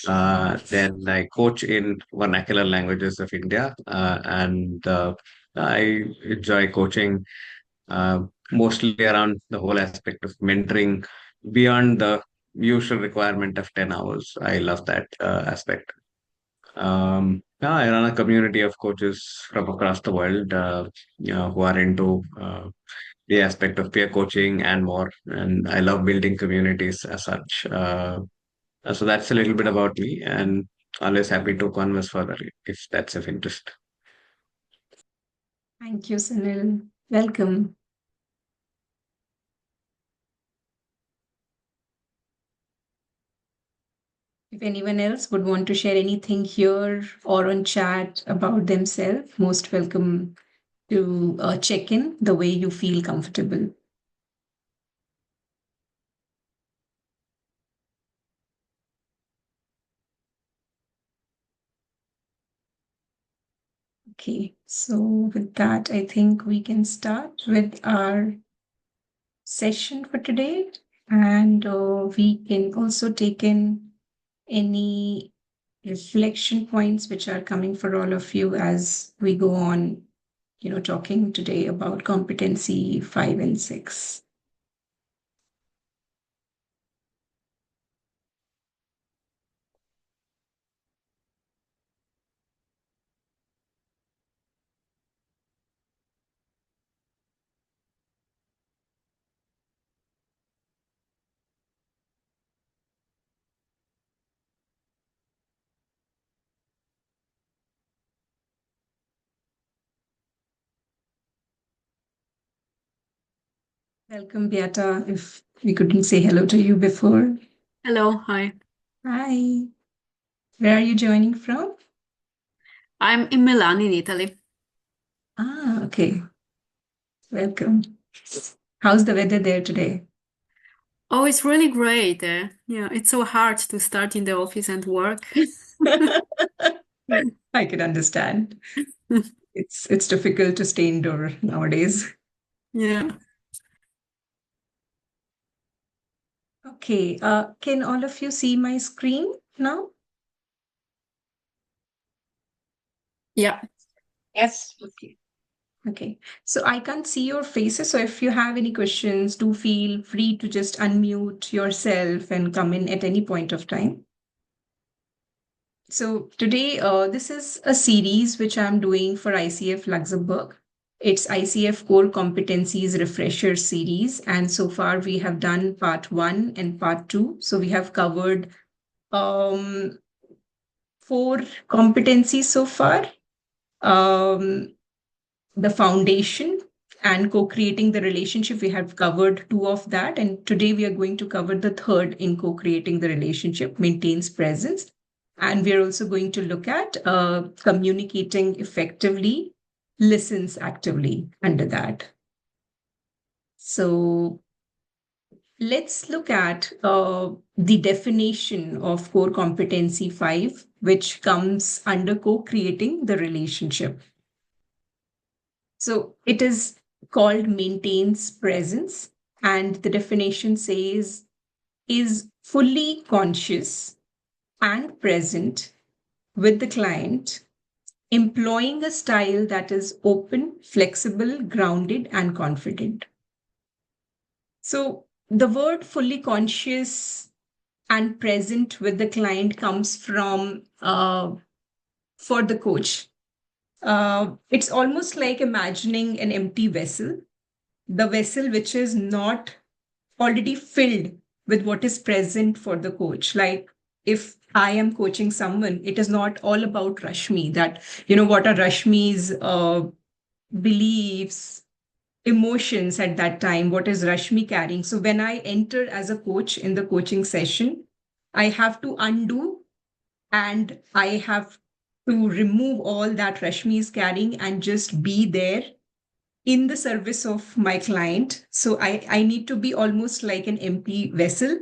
Then I coach in vernacular languages of India, and I enjoy coaching mostly around the whole aspect of mentoring beyond the usual requirement of 10 hours. I love that aspect. Yeah, I run a community of coaches from across the world, who are into the aspect of peer coaching and more. And I love building communities as such. So that's a little bit about me, and always happy to converse further if that's of interest. Thank you, Sunil. Welcome. If anyone else would want to share anything here or on chat about themselves, most welcome to check in the way you feel comfortable. Okay, so with that, I think we can start with our session for today. And we can also take in any reflection points which are coming for all of you as we go on, talking today about competency 5 and 6. Welcome, Beata. If we couldn't say hello to you before. Hello, hi. Hi. Where are you joining from? I'm in Milan, in Italy. Ah, okay. Welcome. How's the weather there today? Oh, it's really great. Yeah, it's so hard to start in the office and work. I can understand. It's difficult to stay indoor nowadays. Yeah. Okay, can all of you see my screen now? Yeah. Yes. Okay. Okay. So I can't see your faces. So if you have any questions, do feel free to just unmute yourself and come in at any point of time. So today, this is a series which I'm doing for ICF Luxembourg. It's ICF Core Competencies Refresher Series. And so far, we have done part 1 and part 2. So we have covered um, 4 competencies so far. Um, the foundation and co-creating the relationship, we have covered 2 of that, and today we are going to cover the third in co-creating the relationship, maintains presence. And we are also going to look at communicating effectively, listens actively under that. So let's look at the definition of core competency 5, which comes under co-creating the relationship. So it is called maintains presence, and the definition says is fully conscious and present with the client, employing a style that is open, flexible, grounded, and confident. So the word fully conscious and present with the client comes from for the coach. It's almost like imagining an empty vessel, the vessel which is not already filled with what is present for the coach. Like if I am coaching someone, it is not all about Rashmi, that, what are Rashmi's beliefs, emotions at that time, what is Rashmi carrying. So when I enter as a coach in the coaching session, I have to undo and I have to remove all that Rashmi is carrying and just be there in the service of my client. So I need to be almost like an empty vessel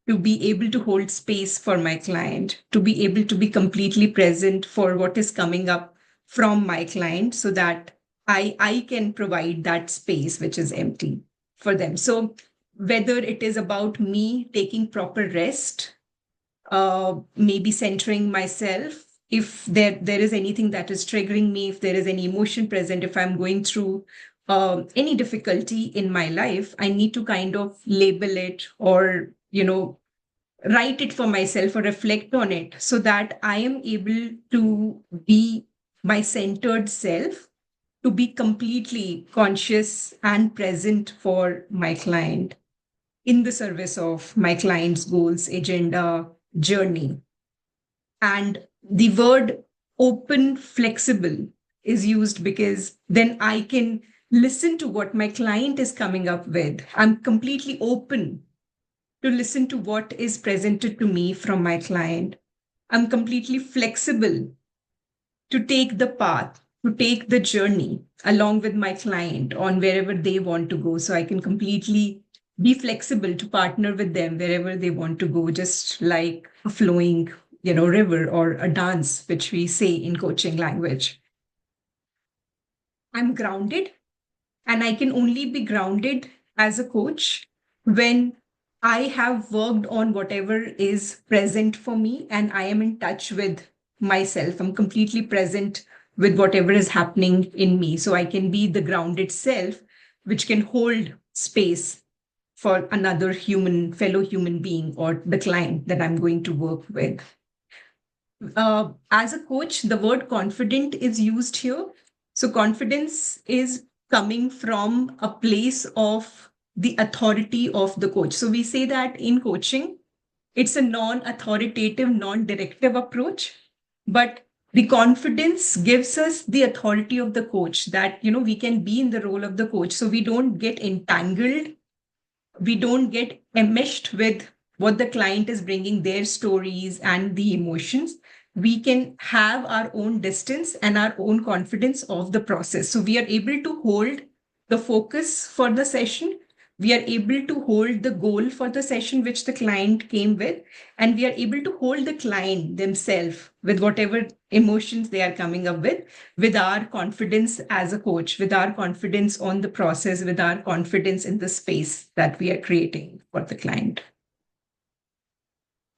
to be able to hold space for my client, to be able to be completely present for what is coming up from my client so that I can provide that space which is empty for them. So whether it is about me taking proper rest maybe centering myself. If there is anything that is triggering me, if there is any emotion present, if I'm going through any difficulty in my life, I need to kind of label it or, write it for myself or reflect on it so that I am able to be my centered self, to be completely conscious and present for my client in the service of my client's goals, agenda, journey. And the word open, flexible is used because then I can listen to what my client is coming up with. I'm completely open to listen to what is presented to me from my client. I'm completely flexible to take the path, to take the journey along with my client on wherever they want to go. So I can completely be flexible to partner with them wherever they want to go, just like a flowing, river or a dance, which we say in coaching language. I'm grounded, and I can only be grounded as a coach when I have worked on whatever is present for me and I am in touch with myself. I'm completely present with whatever is happening in me. So I can be the grounded self, which can hold space for another fellow human being, or the client that I'm going to work with. As a coach, the word confident is used here. So confidence is coming from a place of the authority of the coach. So we say that in coaching, it's a non-authoritative, non-directive approach, but the confidence gives us the authority of the coach, that we can be in the role of the coach, so we don't get entangled, we don't get enmeshed with what the client is bringing, their stories and the emotions. We can have our own distance and our own confidence of the process. So we are able to hold the focus for the session. We are able to hold the goal for the session which the client came with, and we are able to hold the client themselves with whatever emotions they are coming up with our confidence as a coach, with our confidence on the process, with our confidence in the space that we are creating for the client.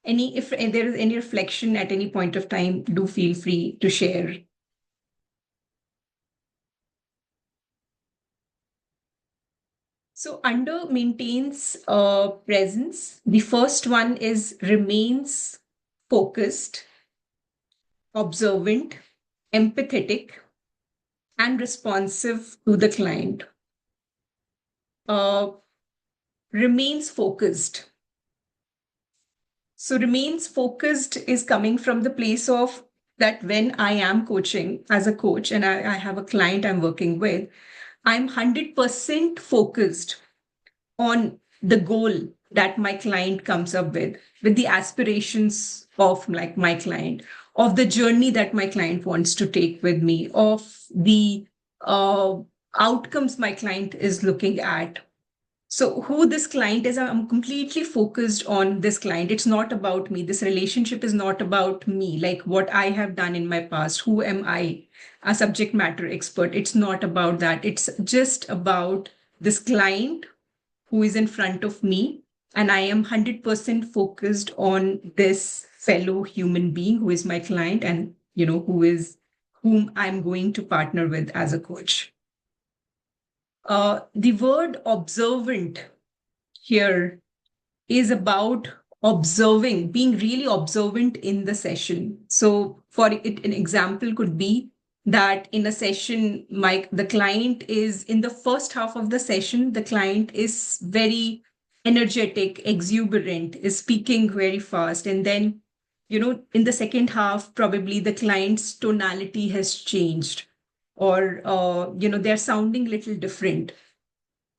If there is any reflection at any point of time, do feel free to share. So under maintains presence, the first one is remains focused, observant, empathetic, and responsive to the client. Remains focused. So remains focused is coming from the place of that when I am coaching as a coach and I have a client I'm working with, I'm 100% focused on the goal that my client comes up with the aspirations of like my client, of the journey that my client wants to take with me, of the outcomes my client is looking at. So who this client is, I'm completely focused on this client. It's not about me. This relationship is not about me, like what I have done in my past. Who am I? A subject matter expert. It's not about that. It's just about this client who is in front of me. And I am 100% focused on this fellow human being who is my client, and, whom I'm going to partner with as a coach. The word observant here is about observing, being really observant in the session. So for it, an example could be that in a session, the client is in the first half of the session, the client is very energetic, exuberant, is speaking very fast. And then, in the second half, probably the client's tonality has changed, or, they're sounding a little different.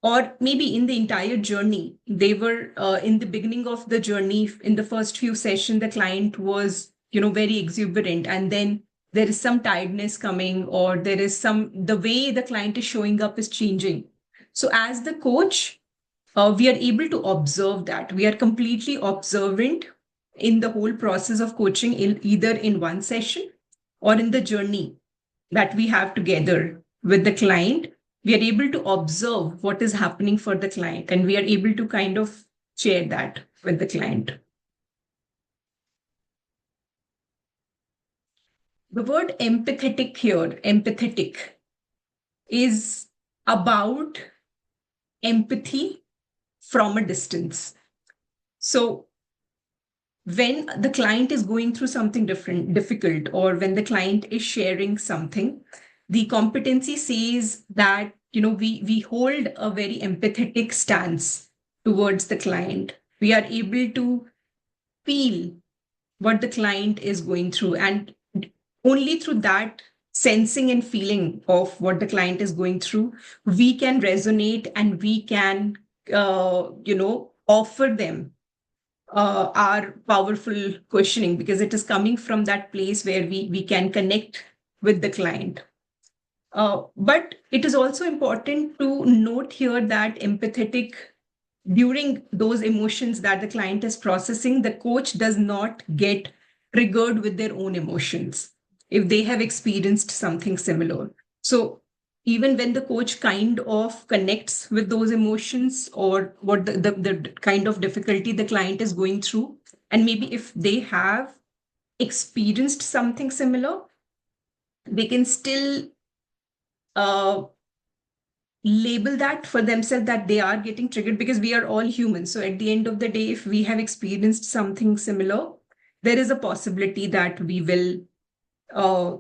Or maybe in the entire journey, they were in the beginning of the journey, in the first few sessions, the client was, very exuberant. And then there is some tiredness coming, or there is the way the client is showing up is changing. So as the coach, we are able to observe that. We are completely observant in the whole process of coaching, either in one session or in the journey that we have together with the client. We are able to observe what is happening for the client, and we are able to kind of share that with the client. The word empathetic here, empathetic, is about empathy from a distance. So when the client is going through something difficult, or when the client is sharing something, the competency says that, we hold a very empathetic stance towards the client. We are able to feel what the client is going through, and only through that sensing and feeling of what the client is going through, we can resonate, and we can offer them our powerful questioning, because it is coming from that place where we can connect with the client. But it is also important to note here that empathetic, during those emotions that the client is processing, the coach does not get triggered with their own emotions if they have experienced something similar. So even when the coach kind of connects with those emotions, or what the kind of difficulty the client is going through, and maybe if they have experienced something similar, they can still uh, label that for themselves, that they are getting triggered, because we are all humans. So at the end of the day, if we have experienced something similar, there is a possibility that we will uh,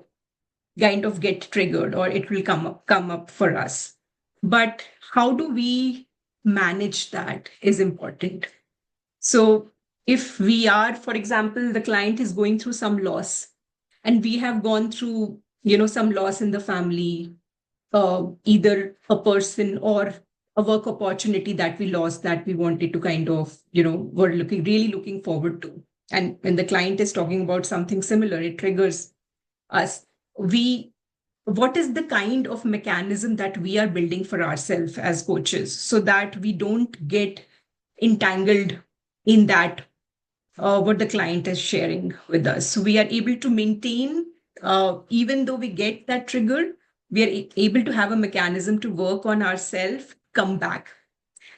kind of get triggered, or it will come up for us. But how do we manage that is important. So if we are, for example, the client is going through some loss, and we have gone through, some loss in the family, either a person or a work opportunity that we lost, that we wanted to kind of, were really looking forward to. And when the client is talking about something similar, it triggers us. What is the kind of mechanism that we are building for ourselves as coaches, so that we don't get entangled in that, what the client is sharing with us? So we are able to maintain, even though we get that trigger, we are able to have a mechanism to work on ourselves, come back.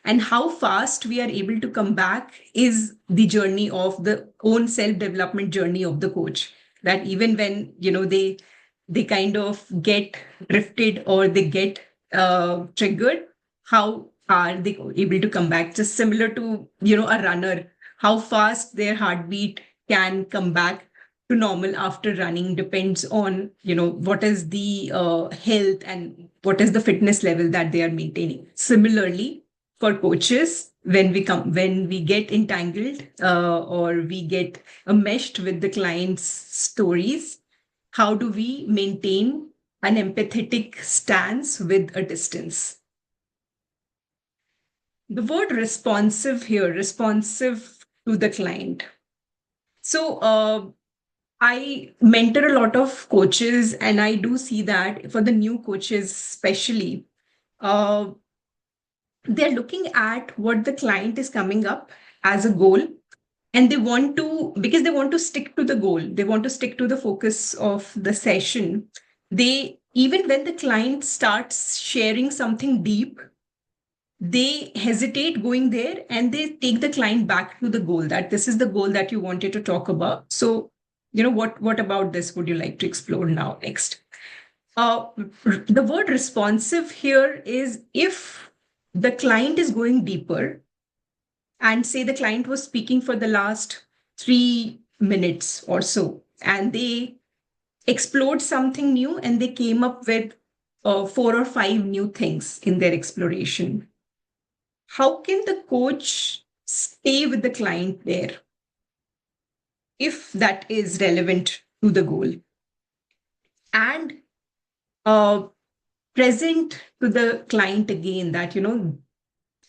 And how fast we are able to come back is the journey of the own self-development journey of the coach. That even when, they kind of get drifted, or they get triggered, how are they able to come back? Just similar to, a runner, how fast their heartbeat can come back to normal after running depends on, what is the health, and what is the fitness level that they are maintaining. Similarly, for coaches, when we get entangled, or we get meshed with the client's stories, how do we maintain an empathetic stance with a distance? The word responsive here, responsive to the client. So I mentor a lot of coaches, and I do see that for the new coaches, especially, uh, they're looking at what the client is coming up as a goal, and they want to, because they want to stick to the goal, they want to stick to the focus of the session. They, even when the client starts sharing something deep, they hesitate going there, and they take the client back to the goal, that this is the goal that you wanted to talk about. So, what about this would you like to explore now next? uh, the word responsive here is, if the client is going deeper, and say the client was speaking for the last 3 minutes or so, and they explored something new, and they came up with 4 or 5 new things in their exploration. How can the coach stay with the client there if that is relevant to the goal, and uh, present to the client again that,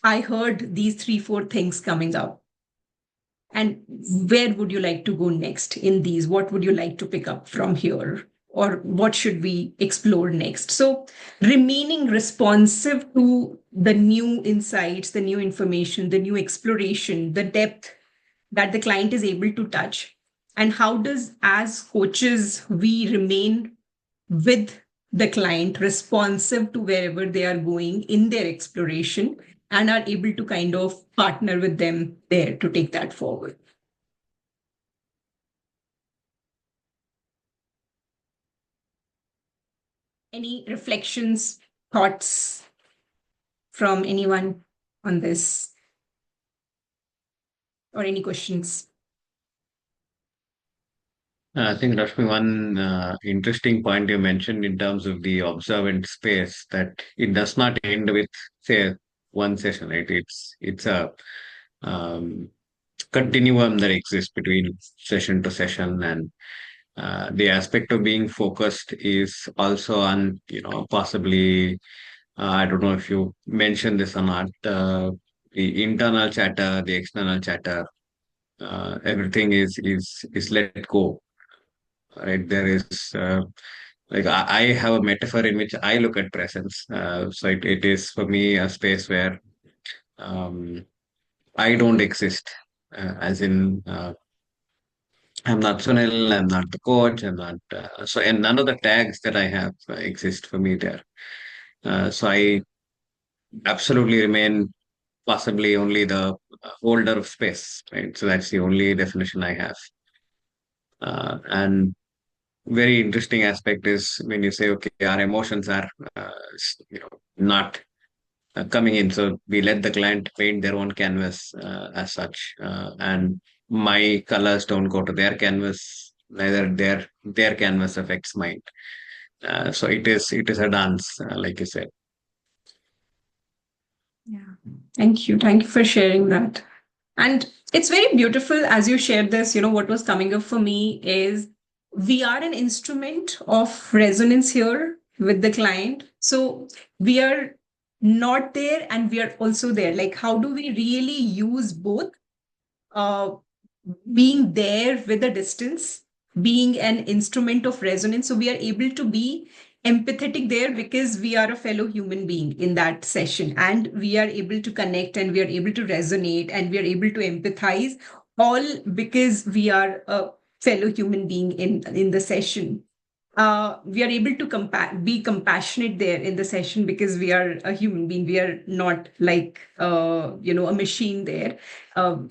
I heard these 3, 4 things coming up. And where would you like to go next in these? What would you like to pick up from here? Or what should we explore next? So, remaining responsive to the new insights, the new information, the new exploration, the depth that the client is able to touch. And how does, as coaches, we remain with the client, responsive to wherever they are going in their exploration, and are able to kind of partner with them there to take that forward. Any reflections, thoughts from anyone on this, or any questions? I think, Rashmi, one interesting point you mentioned in terms of the observant space, that it does not end with, say, one session, right? It's a um, continuum that exists between session to session, and the aspect of being focused is also on, possibly, I don't know if you mentioned this or not, the internal chatter, the external chatter, everything is let go, right? There is like I have a metaphor in which I look at presence. So it is for me a space where um, I don't exist, as in I'm not Sunil, I'm not the coach, I'm not and none of the tags that I have exist for me there. So I absolutely remain possibly only the holder of space, right? So that's the only definition I have. And very interesting aspect is when you say, okay, our emotions are, not coming in. So we let the client paint their own canvas as such, and my colors don't go to their canvas. Neither their canvas affects mine. So it is a dance, like you said. Yeah. Thank you. Thank you for sharing that. And it's very beautiful as you shared this. What was coming up for me is we are an instrument of resonance here with the client. So we are not there and we are also there. Like, how do we really use both? Uh, Being there with a distance, being an instrument of resonance. So we are able to be empathetic there because we are a fellow human being in that session, and we are able to connect and we are able to resonate and we are able to empathize, all because we are a fellow human being in the session. We are able to be compassionate there in the session because we are a human being. We are not like a machine there.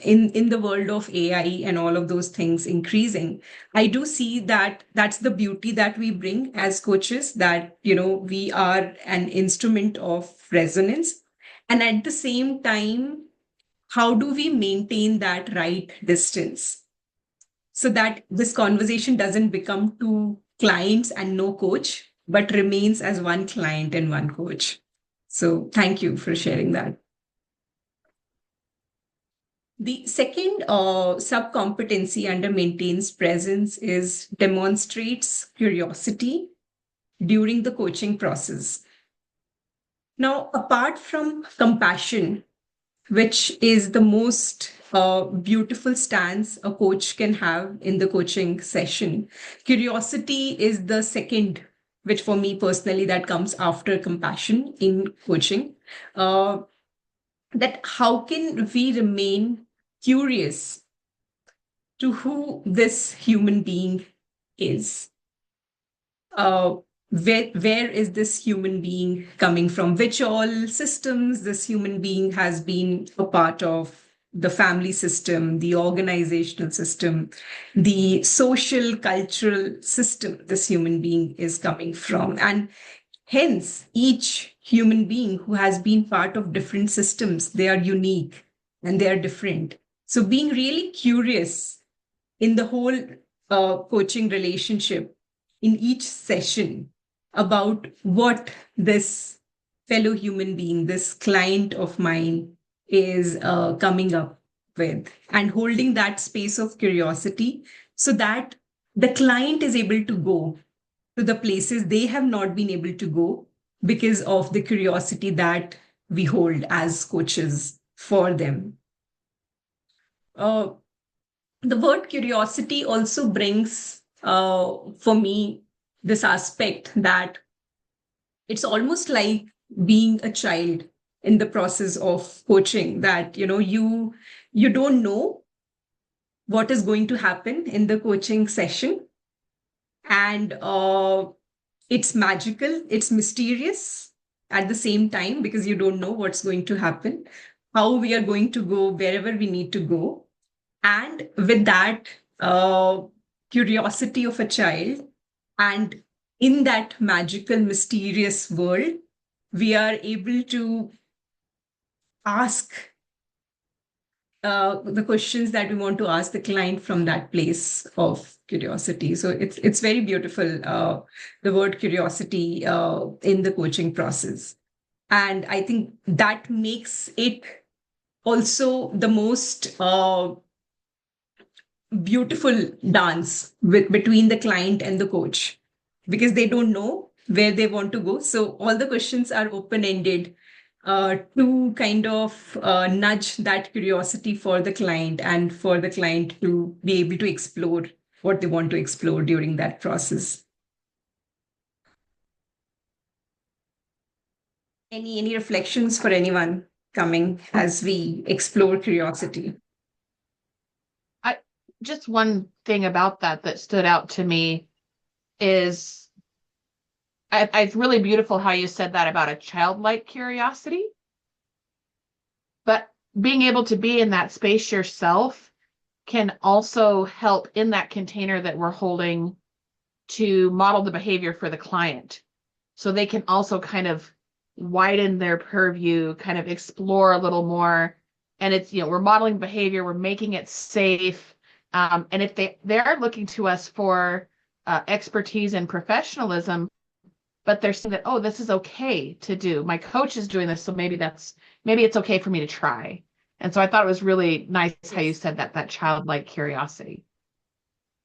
In the world of AI and all of those things increasing, I do see that that's the beauty that we bring as coaches. That we are an instrument of resonance, and at the same time, how do we maintain that right distance so that this conversation doesn't become two clients and no coach, but remains as one client and one coach. So thank you for sharing that. The second sub competency under maintains presence is demonstrates curiosity during the coaching process. Now, apart from compassion, which is the most beautiful stance a coach can have in the coaching session, curiosity is the second, which for me personally, that comes after compassion in coaching. That how can we remain curious to who this human being is? Where is this human being coming from? Which all systems this human being has been a part of? The family system, the organizational system, the social cultural system this human being is coming from. And hence, each human being who has been part of different systems, they are unique and they are different. So being really curious in the whole coaching relationship, in each session, about what this fellow human being, this client of mine, is coming up with, and holding that space of curiosity so that the client is able to go to the places they have not been able to go because of the curiosity that we hold as coaches for them. Uh, the word curiosity also brings for me this aspect that it's almost like being a child in the process of coaching, that you don't know what is going to happen in the coaching session, and it's magical, it's mysterious at the same time, because you don't know what's going to happen, how we are going to go wherever we need to go. And with that uh, curiosity of a child and in that magical, mysterious world, we are able to ask the questions that we want to ask the client from that place of curiosity. So it's very beautiful, the word curiosity in the coaching process. And I think that makes it also the most beautiful dance between the client and the coach, because they don't know where they want to go. So all the questions are open ended to kind of nudge that curiosity for the client and for the client to be able to explore what they want to explore during that process. Any reflections for anyone coming as we explore curiosity? Just one thing about that stood out to me is it's really beautiful how you said that about a childlike curiosity, but being able to be in that space yourself can also help in that container that we're holding to model the behavior for the client. So they can also kind of widen their purview, kind of explore a little more. And it's, we're modeling behavior, we're making it safe. And if they're looking to us for expertise and professionalism, but they're saying that, oh, this is okay to do. My coach is doing this, so maybe it's okay for me to try. And so I thought it was really nice how you said that childlike curiosity.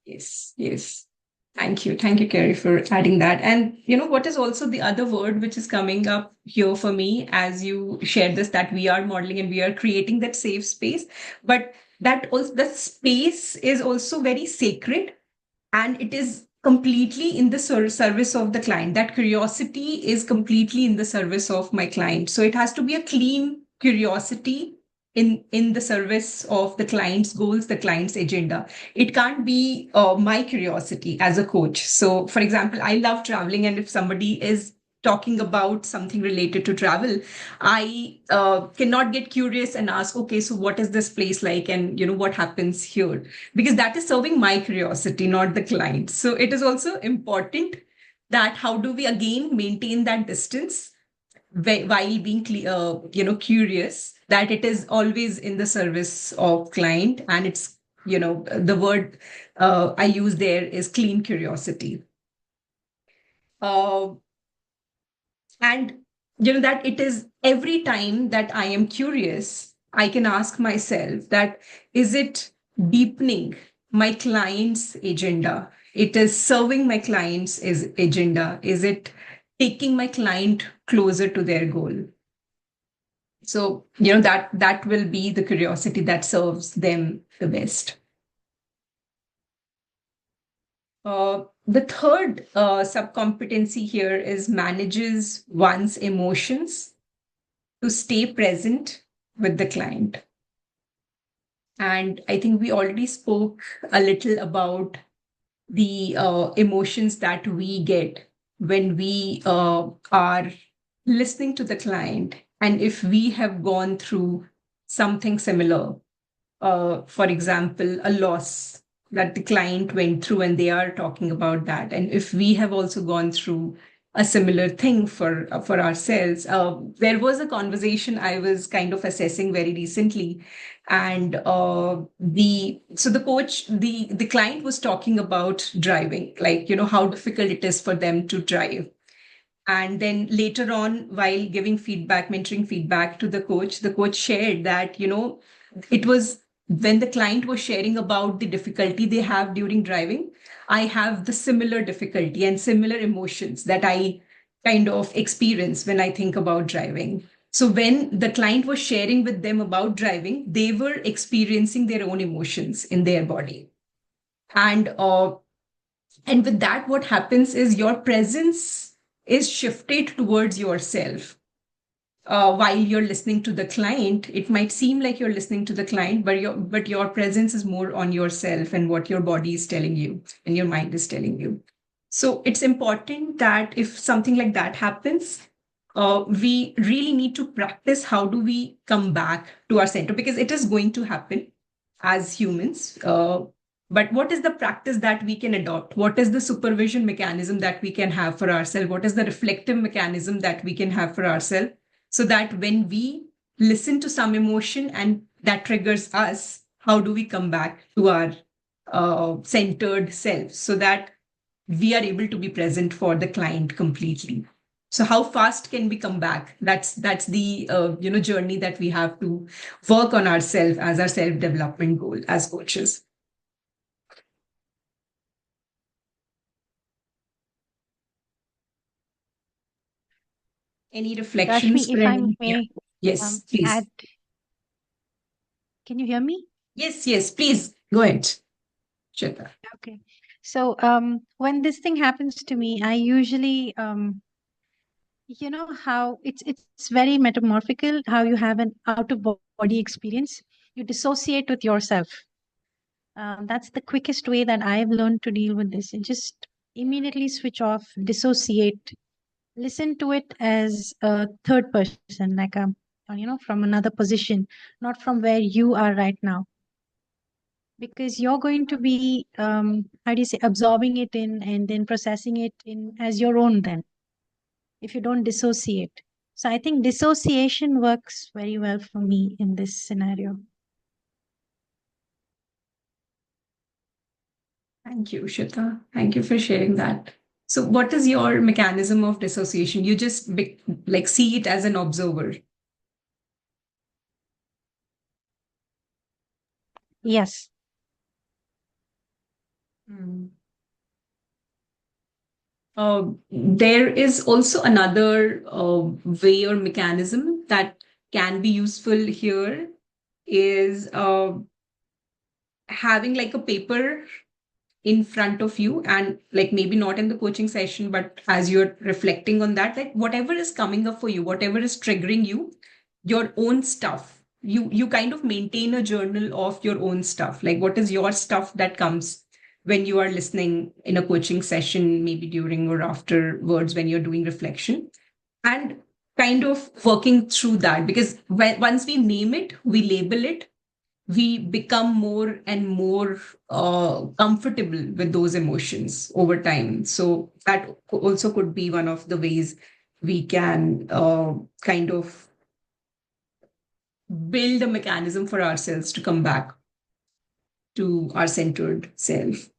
Yes, yes. Thank you, Carrie, for adding that. And what is also the other word which is coming up here for me as you share this, that we are modeling and we are creating that safe space, but that also the space is also very sacred, and it is completely in the service of the client. That curiosity is completely in the service of my client. So it has to be a clean curiosity in the service of the client's goals, the client's agenda. It can't be my curiosity as a coach. So, for example, I love traveling, and if somebody is talking about something related to travel, I cannot get curious and ask, okay, so what is this place like, and what happens here, because that is serving my curiosity, not the client. So it is also important that how do we again maintain that distance while being curious, that it is always in the service of client, and it's the word I use there is clean curiosity. And that it is every time that I am curious, I can ask myself that, is it deepening my client's agenda? It is serving my client's agenda? Is it taking my client closer to their goal? So that will be the curiosity that serves them the best. The third subcompetency here is manages one's emotions to stay present with the client. And I think we already spoke a little about the emotions that we get when we are listening to the client. And if we have gone through something similar, for example, a loss that the client went through, and they are talking about that. And if we have also gone through a similar thing for ourselves, there was a conversation I was kind of assessing very recently, and the client was talking about driving, like how difficult it is for them to drive. And then later on, while giving feedback, mentoring feedback to the coach shared that, it was when the client was sharing about the difficulty they have during driving, I have the similar difficulty and similar emotions that I kind of experience when I think about driving. So when the client was sharing with them about driving, they were experiencing their own emotions in their body. And with that, what happens is your presence is shifted towards yourself. While you're listening to the client, it might seem like you're listening to the client, but your presence is more on yourself and what your body is telling you and your mind is telling you. So it's important that if something like that happens, we really need to practice how do we come back to our center, because it is going to happen as humans. But what is the practice that we can adopt? What is the supervision mechanism that we can have for ourselves? What is the reflective mechanism that we can have for ourselves? So that when we listen to some emotion and that triggers us, how do we come back to our centered self so that we are able to be present for the client completely? So how fast can we come back? That's the journey that we have to work on ourselves as our self development goal as coaches. Any reflections Rashmi, for if I any? Yeah. may Yes, please. add, can you hear me? Yes, please go ahead, Shweta. Okay. So when this thing happens to me, I usually you know how it's very metamorphical, how you have an out of body experience. You dissociate with yourself. That's the quickest way that I've learned to deal with this. And just immediately switch off, dissociate, listen to it as a third person, like a from another position, not from where you are right now, because you're going to be how do you say, absorbing it in and then processing it in as your own then, if you don't dissociate. So I think dissociation works very well for me in this scenario. Thank you, Shweta. Thank you for sharing that. So what is your mechanism of dissociation? You just like see it as an observer. Yes. There is also another way or mechanism that can be useful here is having like a paper in front of you, and like maybe not in the coaching session, but as you're reflecting on that, like whatever is coming up for you, whatever is triggering you, your own stuff, you kind of maintain a journal of your own stuff, like what is your stuff that comes when you are listening in a coaching session, maybe during or afterwards when you're doing reflection, and kind of working through that, because once we name it, we label it, we become more and more comfortable with those emotions over time. So that also could be one of the ways we can kind of build a mechanism for ourselves to come back to our centered self.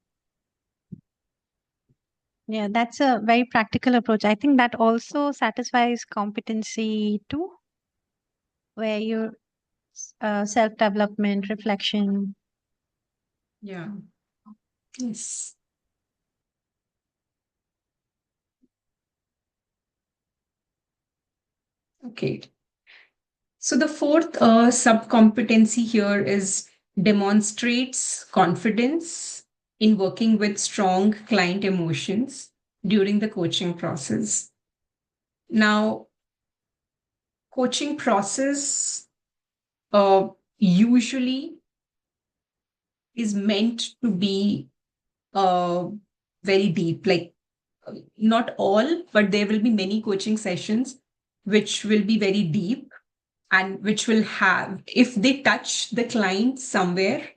Yeah, that's a very practical approach. I think that also satisfies competency too, where you self-development, reflection. Yeah. Yes. Okay. So the fourth sub-competency here is demonstrates confidence in working with strong client emotions during the coaching process. Now, coaching process usually is meant to be uh, very deep, like not all, but there will be many coaching sessions which will be very deep and which will have, if they touch the client somewhere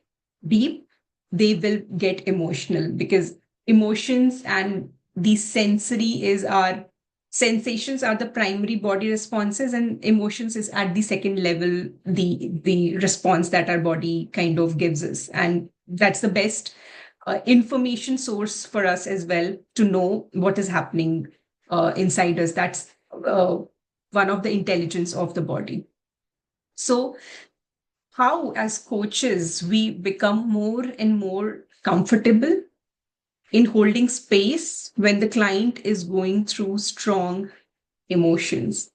deep, they will get emotional, because emotions and the sensory is our sensations are the primary body responses, and emotions is at the second level, the response that our body kind of gives us, and that's the best information source for us as well to know what is happening inside us. That's one of the intelligence of the body. So how, as coaches, we become more and more comfortable in holding space when the client is going through strong emotions,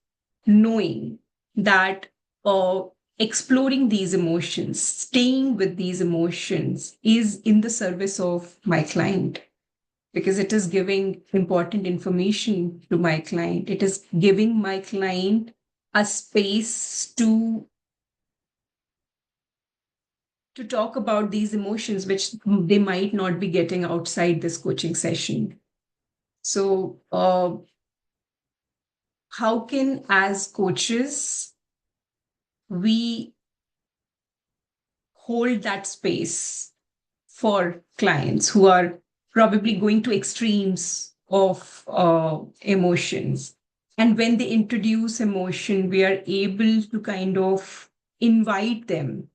knowing that uh, exploring these emotions, staying with these emotions is in the service of my client, because it is giving important information to my client. It is giving my client a space to talk about these emotions which they might not be getting outside this coaching session. So how can, as coaches, we hold that space for clients who are probably going to extremes of emotions. And when they introduce emotion, we are able to kind of invite them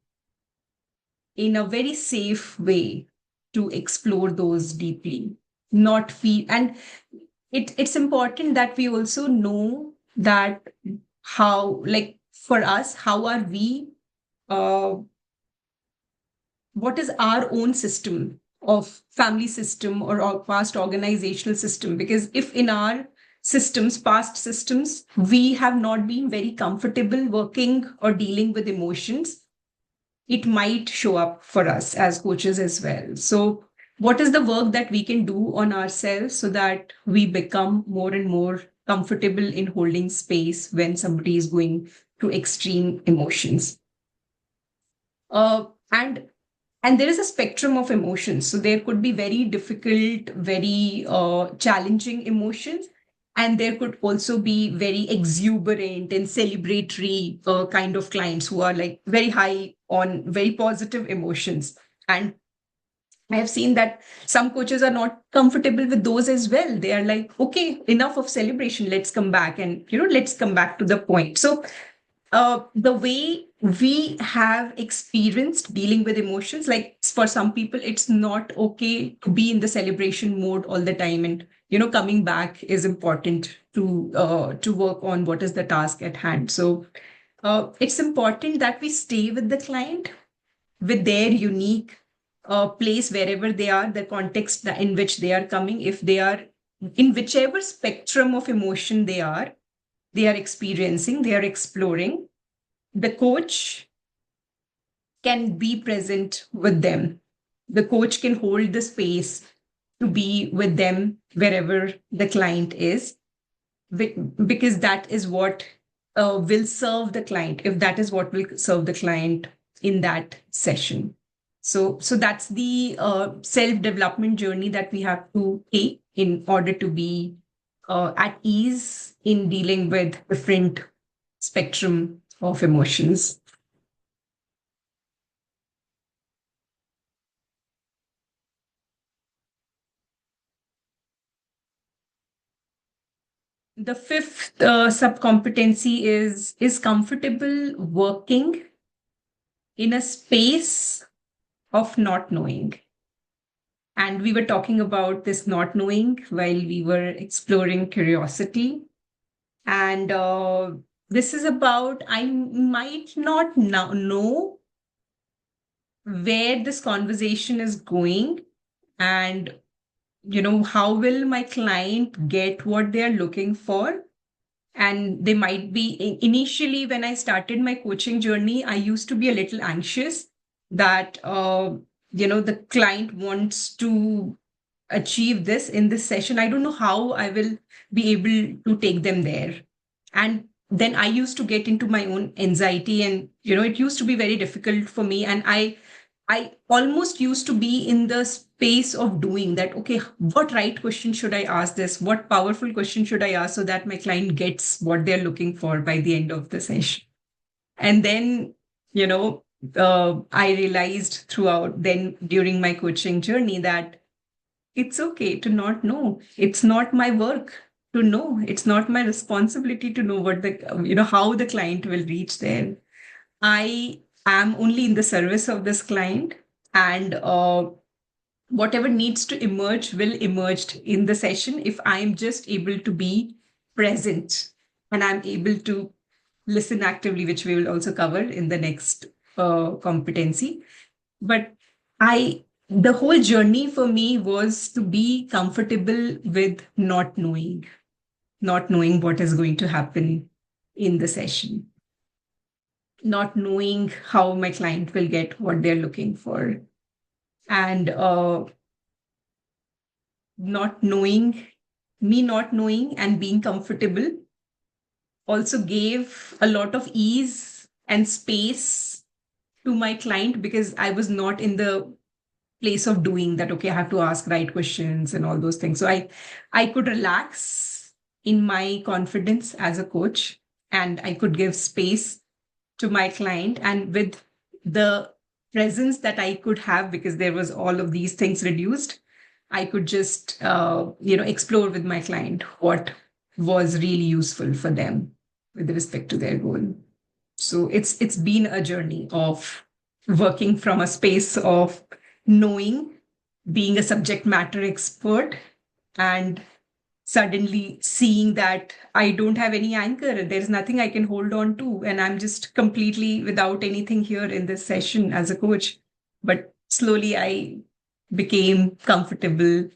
in a very safe way to explore those deeply, not feel. And it's important that we also know that how, like for us, how are we, uh, what is our own system of family system or our past organizational system? Because if in our systems, past systems, we have not been very comfortable working or dealing with emotions, it might show up for us as coaches as well. So, what is the work that we can do on ourselves so that we become more and more comfortable in holding space when somebody is going through extreme emotions? And there is a spectrum of emotions. So there could be very difficult, very challenging emotions. And there could also be very exuberant and celebratory kind of clients who are like very high on very positive emotions. And I have seen that some coaches are not comfortable with those as well. They are like, okay, enough of celebration. Let's come back and, let's come back to the point. So the way we have experienced dealing with emotions, like for some people, it's not okay to be in the celebration mode all the time, and coming back is important to work on what is the task at hand. So it's important that we stay with the client with their unique place wherever they are, the context in which they are coming, if they are in whichever spectrum of emotion they are experiencing, they are exploring. The coach can be present with them. The coach can hold the space to be with them wherever the client is, because that is what will serve the client, if that is what will serve the client in that session. So that's the self-development journey that we have to take in order to be at ease in dealing with different spectrum of emotions. The fifth subcompetency is comfortable working in a space of not knowing. And we were talking about this not knowing while we were exploring curiosity. And this is about I might not know where this conversation is going, and how will my client get what they're looking for. And they might be initially, when I started my coaching journey, I used to be a little anxious that the client wants to achieve this in this session. I don't know how I will be able to take them there. And then I used to get into my own anxiety, and it used to be very difficult for me. And I almost used to be in the space of doing that. Okay, what right question should I ask this? What powerful question should I ask so that my client gets what they're looking for by the end of the session? And then, I realized throughout then during my coaching journey that it's okay to not know. It's not my work to know. It's not my responsibility to know how the client will reach there. I am only in the service of this client, and whatever needs to emerge will emerge in the session if I'm just able to be present and I'm able to listen actively, which we will also cover in the next competency. But the whole journey for me was to be comfortable with not knowing what is going to happen in the session, not knowing how my client will get what they're looking for, and not knowing and being comfortable also gave a lot of ease and space to my client, because I was not in the place of doing that. Okay, I have to ask right questions and all those things. So I could relax in my confidence as a coach, and I could give space to my client. And with the presence that I could have, because there was all of these things reduced, I could just, explore with my client what was really useful for them with respect to their goal. So it's been a journey of working from a space of knowing, being a subject matter expert, and suddenly seeing that I don't have any anchor, there's nothing I can hold on to, and I'm just completely without anything here in this session as a coach. But slowly I became comfortable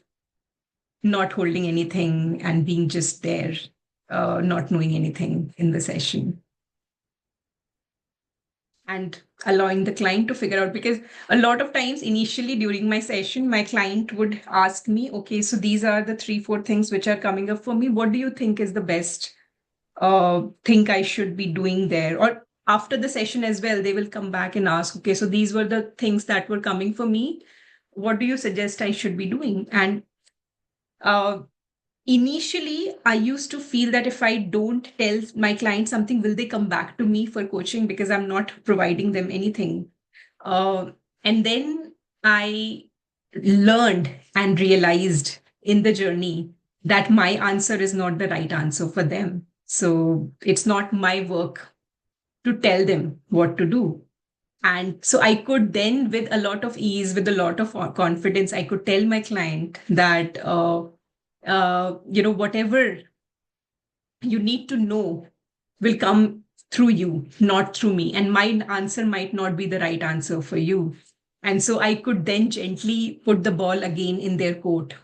not holding anything and being just there, not knowing anything in the session, and allowing the client to figure out. Because a lot of times initially during my session, my client would ask me, okay, so these are the 3 4 things which are coming up for me, what do you think is the best thing I should be doing there? Or after the session as well, they will come back and ask, okay, so these were the things that were coming for me, what do you suggest I should be doing? And uh, initially, I used to feel that if I don't tell my client something, will they come back to me for coaching because I'm not providing them anything? Uh, and then I learned and realized in the journey that my answer is not the right answer for them. So it's not my work to tell them what to do. And so I could then, with a lot of ease, with a lot of confidence, I could tell my client that, whatever you need to know will come through you, not through me. And my answer might not be the right answer for you. And so I could then gently put the ball again in their court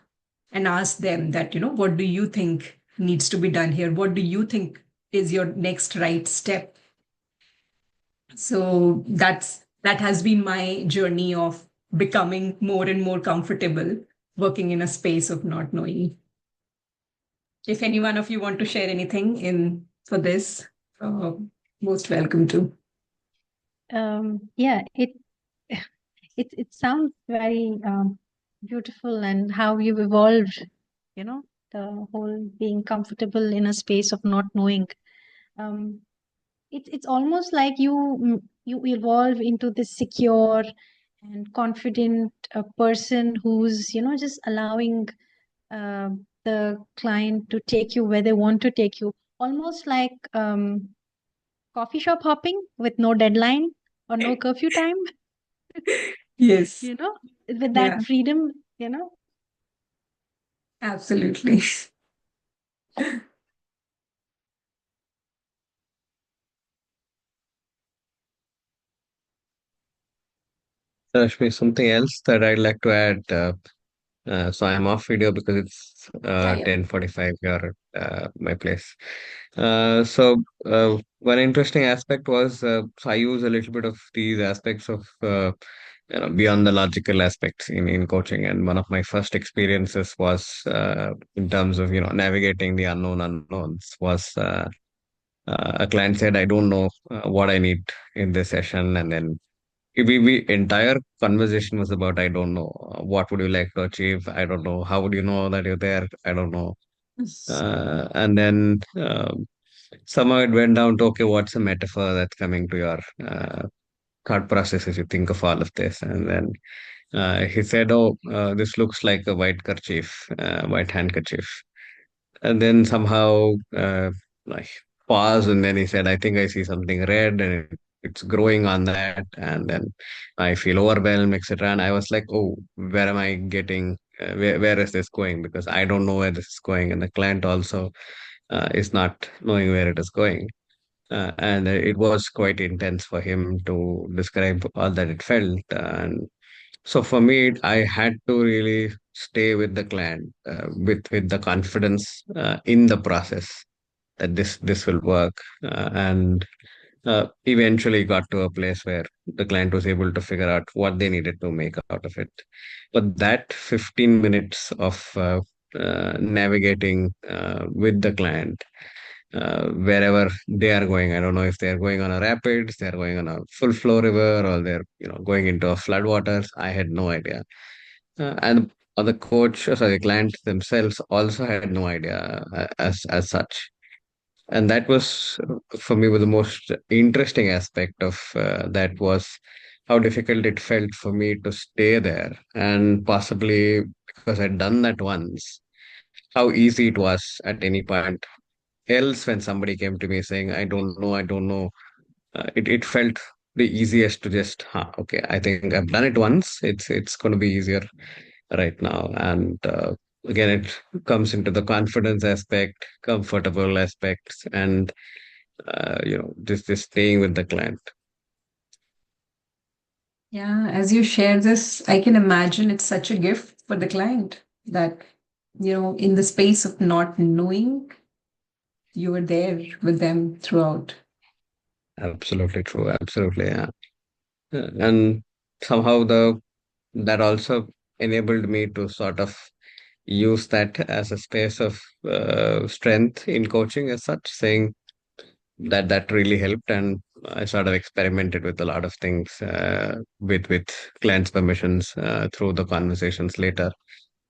and ask them that, what do you think needs to be done here? What do you think is your next right step? So that has been my journey of becoming more and more comfortable working in a space of not knowing. If any one of you want to share anything in for this, uh, most welcome to. Yeah, it sounds very beautiful, and how you've evolved, the whole being comfortable in a space of not knowing. Um, it's almost like you evolve into this secure and confident person who's just allowing uh, the client to take you where they want to take you, almost like coffee shop hopping with no deadline or no curfew time. Yes. With Yeah, that freedom. absolutely. Rashmi, something else that I'd like to add. So I'm off video because it's Yeah, yeah. 10:45 here at my place. One interesting aspect was, so I use a little bit of these aspects of beyond the logical aspects in coaching. And one of my first experiences was in terms of navigating the unknown unknowns was a client said, I don't know what I need in this session. And then we entire conversation was about, I don't know, what would you like to achieve? I don't know. How would you know that you're there? I don't know. And then somehow it went down to, okay, what's a metaphor that's coming to your thought process as you think of all of this? And then he said, oh, this looks like a white kerchief, white handkerchief. And then somehow, like, paused, and then he said, I think I see something red, and it's growing on that. And then I feel overwhelmed, etc. And I was like, oh, where am I getting? Where is this going? Because I don't know where this is going, and the client also is not knowing where it is going. And it was quite intense for him to describe all that it felt. And so for me, I had to really stay with the client, with the confidence in the process that this will work, and eventually got to a place where the client was able to figure out what they needed to make out of it. But that 15 minutes of navigating with the client wherever they are going. I don't know if they're going on a rapids, they're going on a full flow river, or they're going into a flood waters. I had no idea, and the coach, sorry, the client themselves also had no idea as such. And that was for me was the most interesting aspect of that was how difficult it felt for me to stay there. And possibly because I'd done that once, how easy it was at any point else when somebody came to me saying, I don't know. It felt the easiest to just, okay, I think I've done it once. It's going to be easier right now. And again, it comes into the confidence aspect, comfortable aspects, and just staying with the client. Yeah, as you share this, I can imagine it's such a gift for the client that, in the space of not knowing, you were there with them throughout. Absolutely true. Absolutely, yeah. And somehow that also enabled me to sort of use that as a space of strength in coaching as such, saying that really helped. And I sort of experimented with a lot of things with clients' permissions through the conversations later,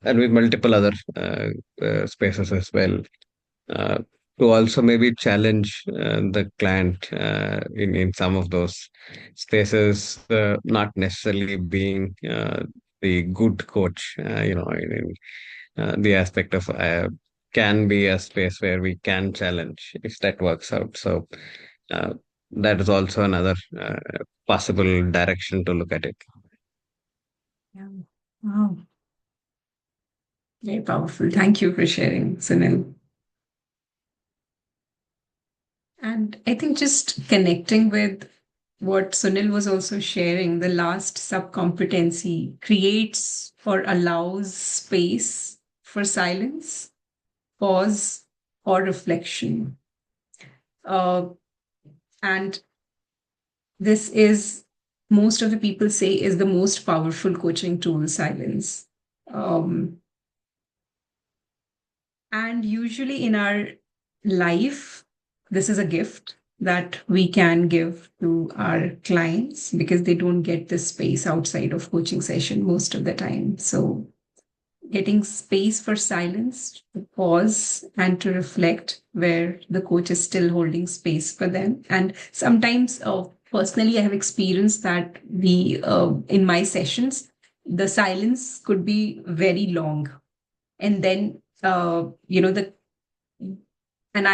and with multiple other spaces as well. Uh, to also maybe challenge the client in some of those spaces, not necessarily being the good coach, the aspect of can be a space where we can challenge if that works out. So uh, that is also another possible direction to look at it. Yeah. Wow. Very powerful. Thank you for sharing, Sunil. And I think just connecting with what Sunil was also sharing, the last sub-competency creates or allows space for silence, pause, or reflection. Uh, and this is, most of the people say, is the most powerful coaching tool, silence. Um, and usually in our life, this is a gift that we can give to our clients because they don't get this space outside of coaching session most of the time. So getting space for silence, to pause and to reflect where the coach is still holding space for them. And sometimes, personally, I have experienced that in my sessions, the silence could be very long. And then, the and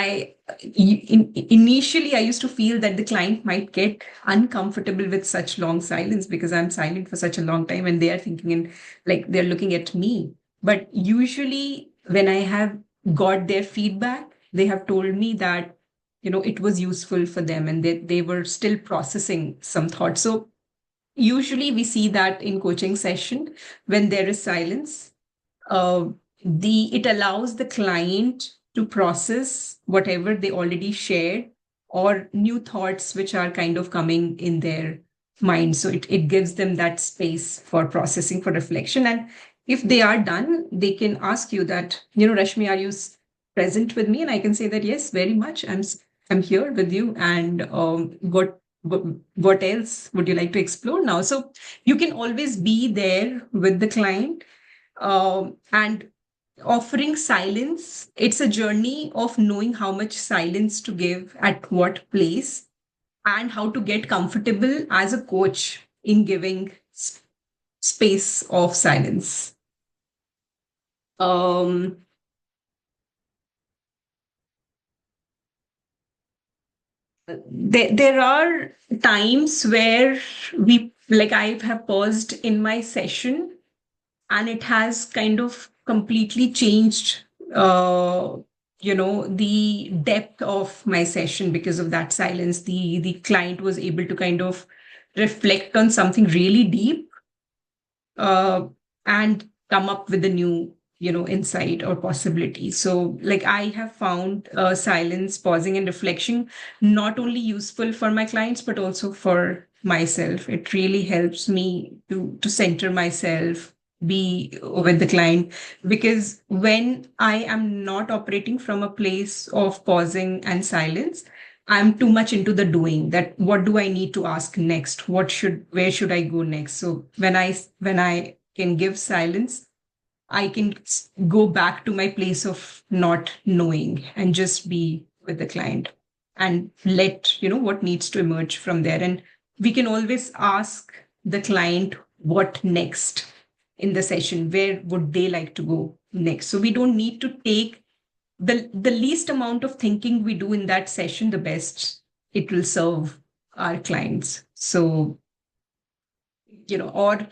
initially I used to feel that the client might get uncomfortable with such long silence because I'm silent for such a long time and they are thinking and like they're looking at me. But usually when I have got their feedback, they have told me that, it was useful for them and they were still processing some thoughts. So usually we see that in coaching session when there is silence, uh, it allows the client to process whatever they already shared or new thoughts which are kind of coming in their mind. So it gives them that space for processing, for reflection. And if they are done, they can ask you that, Rashmi, are you present with me? And I can say that, yes, very much. I'm here with you. And what else would you like to explore now? So you can always be there with the client, and offering silence. It's a journey of knowing how much silence to give at what place and how to get comfortable as a coach in giving space of silence. um there are times where we like I have paused in my session and it has kind of completely changed, the depth of my session because of that silence. The client was able to kind of reflect on something really deep, uh, and come up with a new, insight or possibility. So like I have found silence, pausing and reflection not only useful for my clients but also for myself. It really helps me to center myself, be with the client, because when I am not operating from a place of pausing and silence, I'm too much into the doing, that what do I need to ask next, where should I go next. So when I can give silence, I can go back to my place of not knowing and just be with the client and let what needs to emerge from there. And we can always ask the client what next in the session, where would they like to go next. So we don't need to take the least amount of thinking we do in that session, the best it will serve our clients. So, or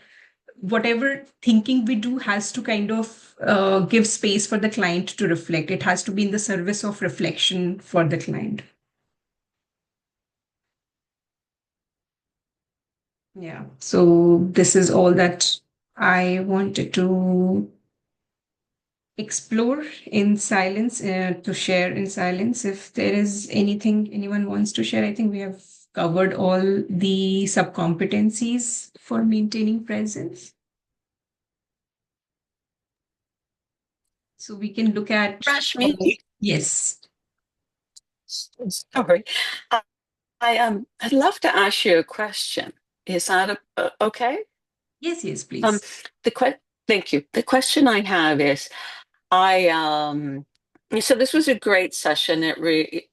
whatever thinking we do has to kind of give space for the client to reflect. It has to be in the service of reflection for the client. Yeah. So this is all that I wanted to explore in silence, to share in silence. If there is anything anyone wants to share, I think we have covered all the subcompetencies for maintaining presence. So we can look at. Rashmi? Yes. Sorry. I'd love to ask you a question. Is that okay? Yes, please. Thank you. The question I have is, so this was a great session. It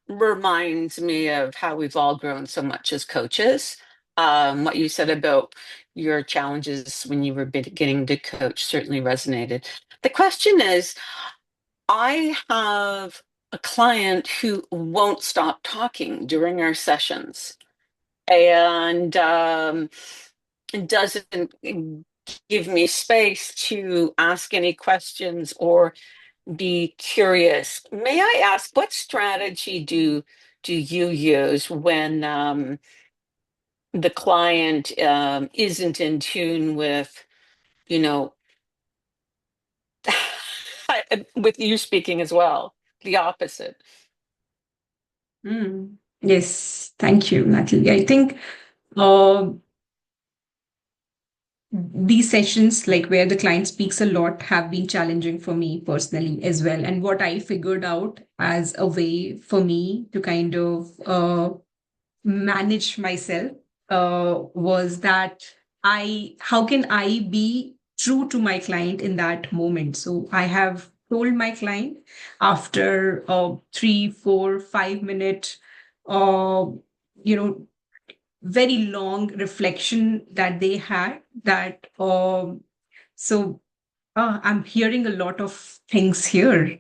reminds me of how we've all grown so much as coaches. What you said about your challenges when you were beginning to coach certainly resonated. The question is, I have a client who won't stop talking during our sessions and doesn't give me space to ask any questions or be curious. May I ask, what strategy do you use when the client isn't in tune with, you know, with you speaking as well, the opposite? Yes, thank you, Natalie. I think uh, these sessions, like where the client speaks a lot, have been challenging for me personally as well. And what I figured out as a way for me to kind of manage myself was that how can I be true to my client in that moment? So I have told my client after a 3, 4, 5 minute, uh, you know, very long reflection that they had that, I'm hearing a lot of things here,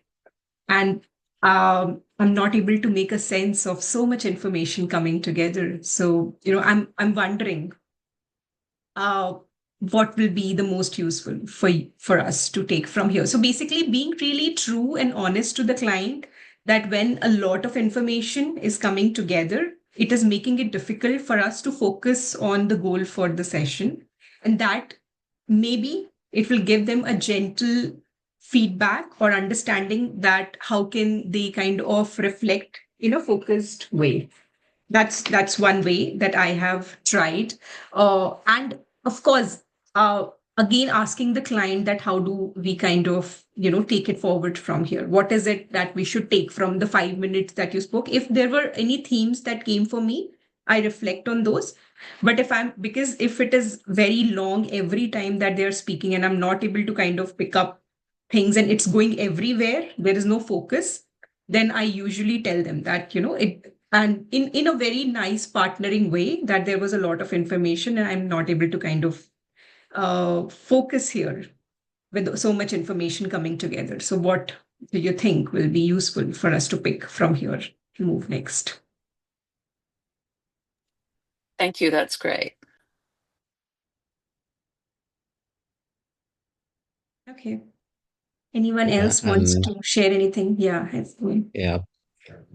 and I'm not able to make a sense of so much information coming together. So, I'm wondering uh, what will be the most useful for us to take from here. So basically, being really true and honest to the client that when a lot of information is coming together, it is making it difficult for us to focus on the goal for the session, and that maybe it will give them a gentle feedback or understanding that how can they kind of reflect in a focused way. That's one way that I have tried. And of course, uh, again, asking the client that how do we kind of, take it forward from here? What is it that we should take from the 5 minutes that you spoke? If there were any themes that came for me, I reflect on those. But because if it is very long every time that they're speaking and I'm not able to kind of pick up things and it's going everywhere, there is no focus, then I usually tell them that, and in a very nice partnering way, that there was a lot of information and I'm not able to kind of focus here with so much information coming together. So what do you think will be useful for us to pick from here to move next? Thank you. That's great. Okay. Anyone Yeah, else wants to share anything? Yeah. yeah.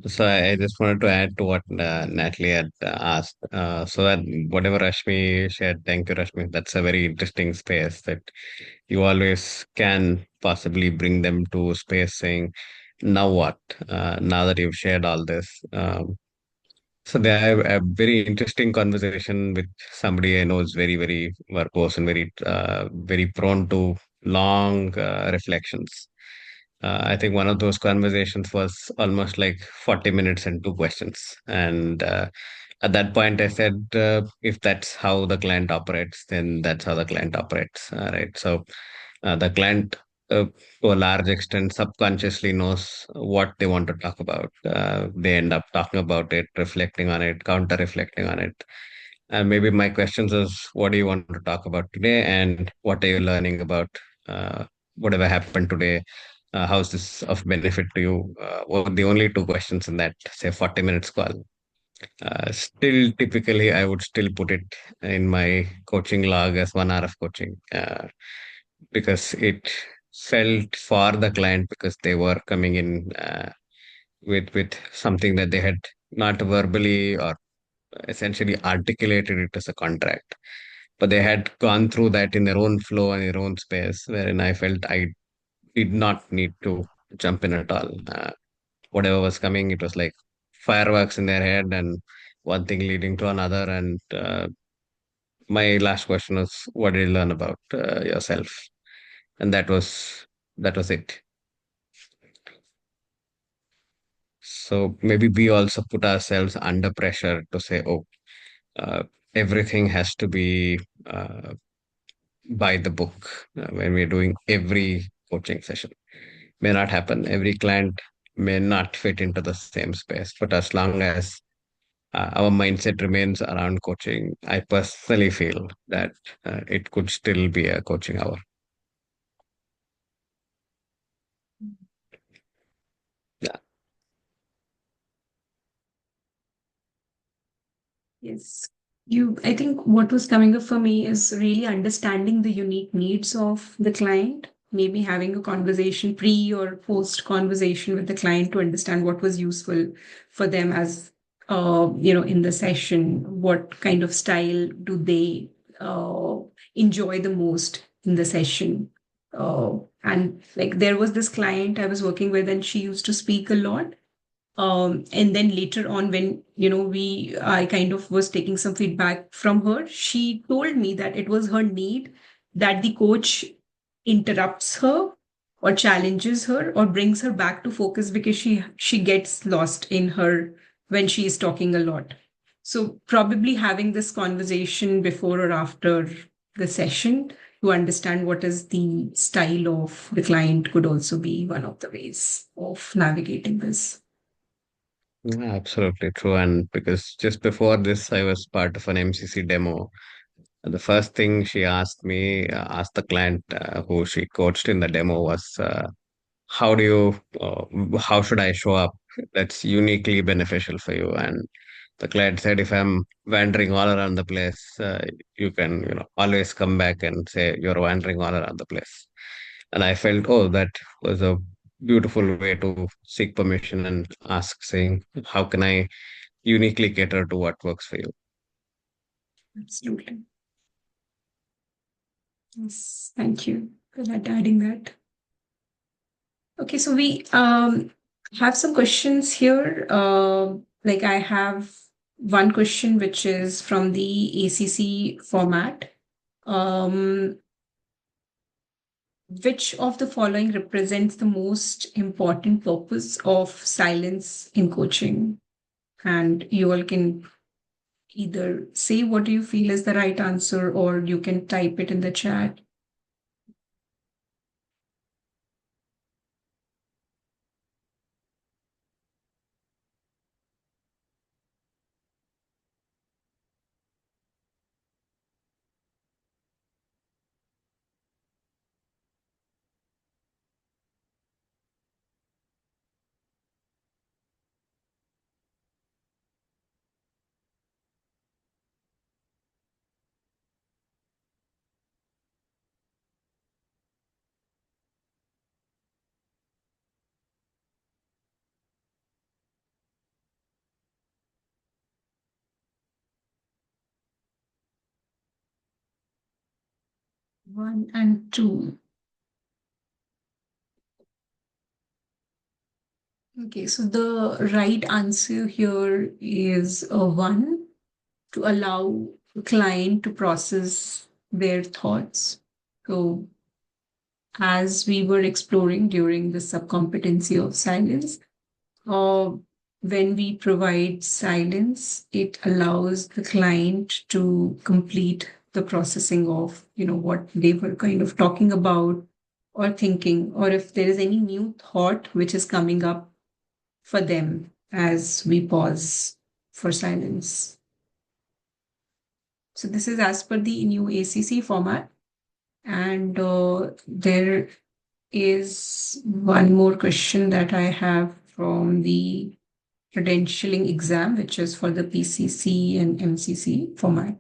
So I just wanted to add to what Natalie had asked. So that whatever Rashmi shared, thank you, Rashmi. That's a very interesting space that you always can possibly bring them to a space saying, now what? Now that you've shared all this. So they have a very interesting conversation with somebody I know is very, very verbose and very prone to long reflections. I think one of those conversations was almost like 40 minutes and two questions. And at that point, I said, if that's how the client operates, then that's how the client operates. Right. So the client, to a large extent, subconsciously knows what they want to talk about. They end up talking about it, reflecting on it, counter reflecting on it. And maybe my questions is, what do you want to talk about today, and what are you learning about uh, whatever happened today? How's this of benefit to you? Were the only two questions in that, say, 40 minutes call. Still, typically, I would still put it in my coaching log as 1 hour of coaching, because it felt for the client, because they were coming in with something that they had not verbally or essentially articulated it as a contract, but they had gone through that in their own flow and their own space, wherein I felt I did not need to jump in at all. Whatever was coming, it was like fireworks in their head, and one thing leading to another. And my last question was, what did you learn about yourself? And that was it. So maybe we also put ourselves under pressure to say, oh, uh, everything has to be by the book when we're doing every coaching session. May not happen. Every client may not fit into the same space, but as long as our mindset remains around coaching, I personally feel that it could still be a coaching hour. Yeah. Yes. I think what was coming up for me is really understanding the unique needs of the client, maybe having a conversation, pre or post conversation with the client to understand what was useful for them as, in the session, what kind of style do they enjoy the most in the session. And like there was this client I was working with, and she used to speak a lot, and then later on, when I kind of was taking some feedback from her, she told me that it was her need that the coach interrupts her or challenges her or brings her back to focus, because she gets lost in her when she is talking a lot. So probably having this conversation before or after the session to understand what is the style of the client could also be one of the ways of navigating this. Yeah, absolutely true. And because just before this, I was part of an MCC demo. And the first thing she asked the client who she coached in the demo was, how should I show up that's uniquely beneficial for you? And the client said, if I'm wandering all around the place, you can, always come back and say you're wandering all around the place. And I felt, oh, that was a beautiful way to seek permission and ask, saying, how can I uniquely cater to what works for you? Absolutely. Yes, thank you for that, adding that. Okay, so we have some questions here. Like I have one question which is from the ACC format. Um, which of the following represents the most important purpose of silence in coaching? And you all can either say what you feel is the right answer, or you can type it in the chat. One and two. Okay, so the right answer here is one, to allow the client to process their thoughts. So, as we were exploring during the subcompetency of silence, uh, when we provide silence, it allows the client to complete the processing of, what they were kind of talking about or thinking, or if there is any new thought which is coming up for them as we pause for silence. So this is as per the new ACC format. And there is one more question that I have from the credentialing exam, which is for the PCC and MCC format.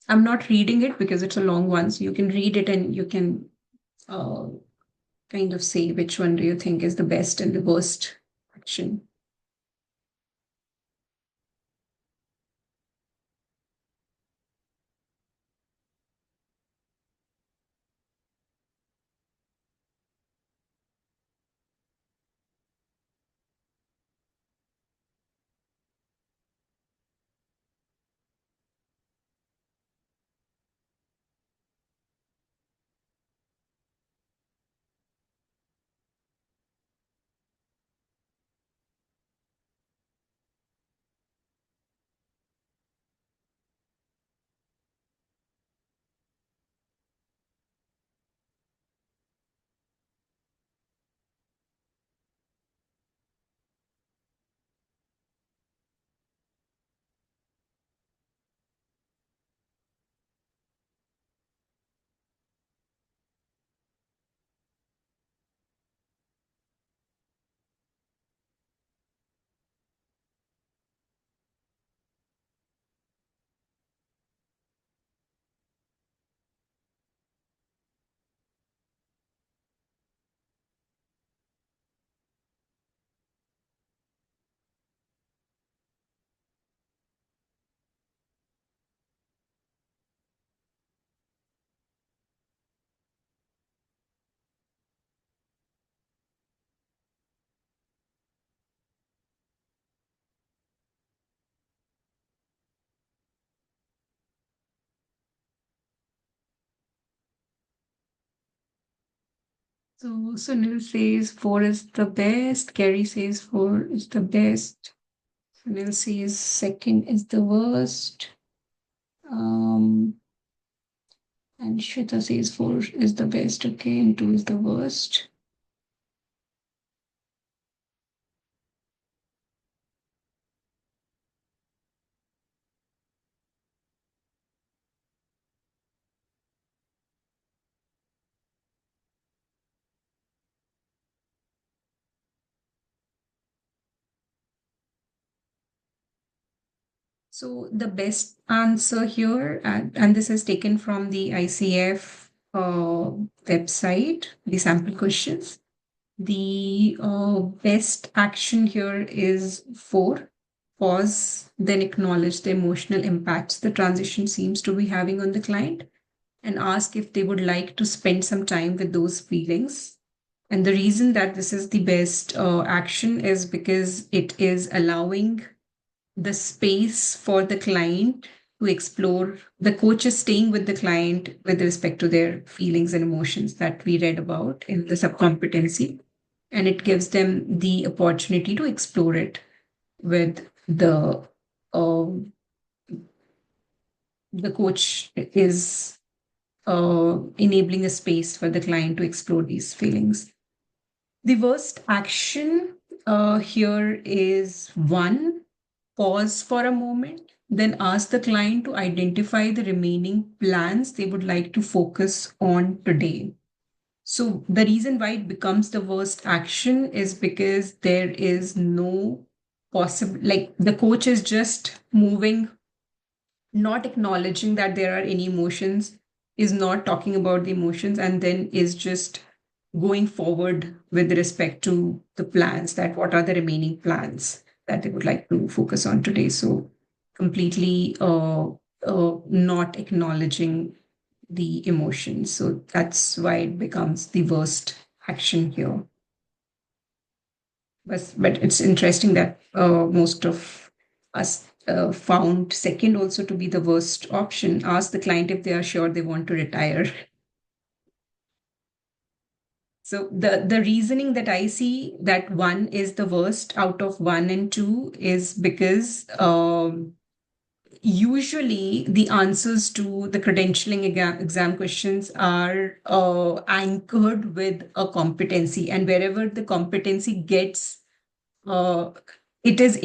I'm not reading it because it's a long one, so you can read it and you can kind of say which one do you think is the best and the worst action. So Sunil says 4 is the best. Gary says 4 is the best. Sunil says second is the worst. And Shweta says 4 is the best, okay, and 2 is the worst. So the best answer here, and this is taken from the ICF website, the sample questions. The best action here is 4. Pause, then acknowledge the emotional impacts the transition seems to be having on the client and ask if they would like to spend some time with those feelings. And the reason that this is the best action is because it is allowing the space for the client to explore. The coach is staying with the client with respect to their feelings and emotions that we read about in the subcompetency, and it gives them the opportunity to explore it with uh, the coach is enabling a space for the client to explore these feelings. The worst action here is 1, pause for a moment, then ask the client to identify the remaining plans they would like to focus on today. So the reason why it becomes the worst action is because there is no possible, like the coach is just moving, not acknowledging that there are any emotions, is not talking about the emotions, and then is just going forward with respect to the plans, that what are the remaining plans that they would like to focus on today. So completely not acknowledging the emotions. So that's why it becomes the worst action here. But it's interesting that most of us found second also to be the worst option. Ask the client if they are sure they want to retire. So the reasoning that I see that 1 is the worst out of 1 and 2 is because usually the answers to the credentialing exam questions are anchored with a competency, and wherever the competency gets it is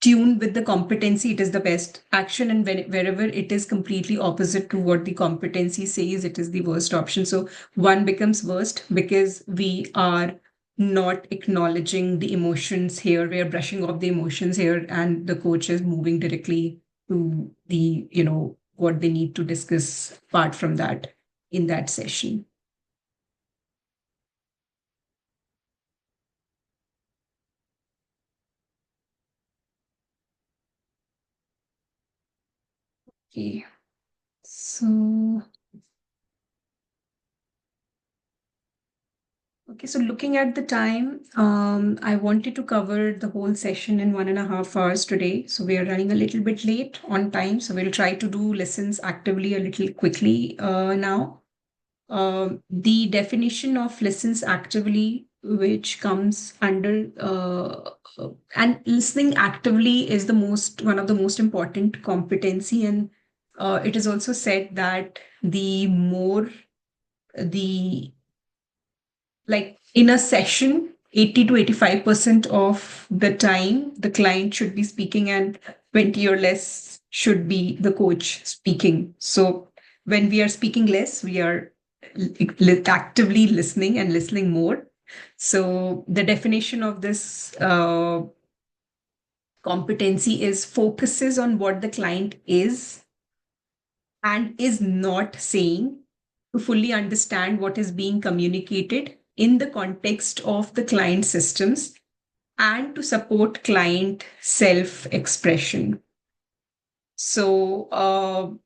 tune with the competency, it is the best action. And wherever it is completely opposite to what the competency says, it is the worst option. So one becomes worst because we are not acknowledging the emotions here. We are brushing off the emotions here, and the coach is moving directly to the, what they need to discuss apart from that in that session. Okay. So, looking at the time, I wanted to cover the whole session in 1.5 hours today. So we are running a little bit late on time. So we'll try to do lessons actively a little quickly now. The definition of listens actively, which comes under and listening actively is one of the most important competency, and it is also said that the more the like in a session, 80 to 85% of the time the client should be speaking, and 20 or less should be the coach speaking. So when we are speaking less, we are actively listening and listening more. So the definition of this competency is focuses on what the client is and is not saying, to fully understand what is being communicated in the context of the client systems, and to support client self-expression. So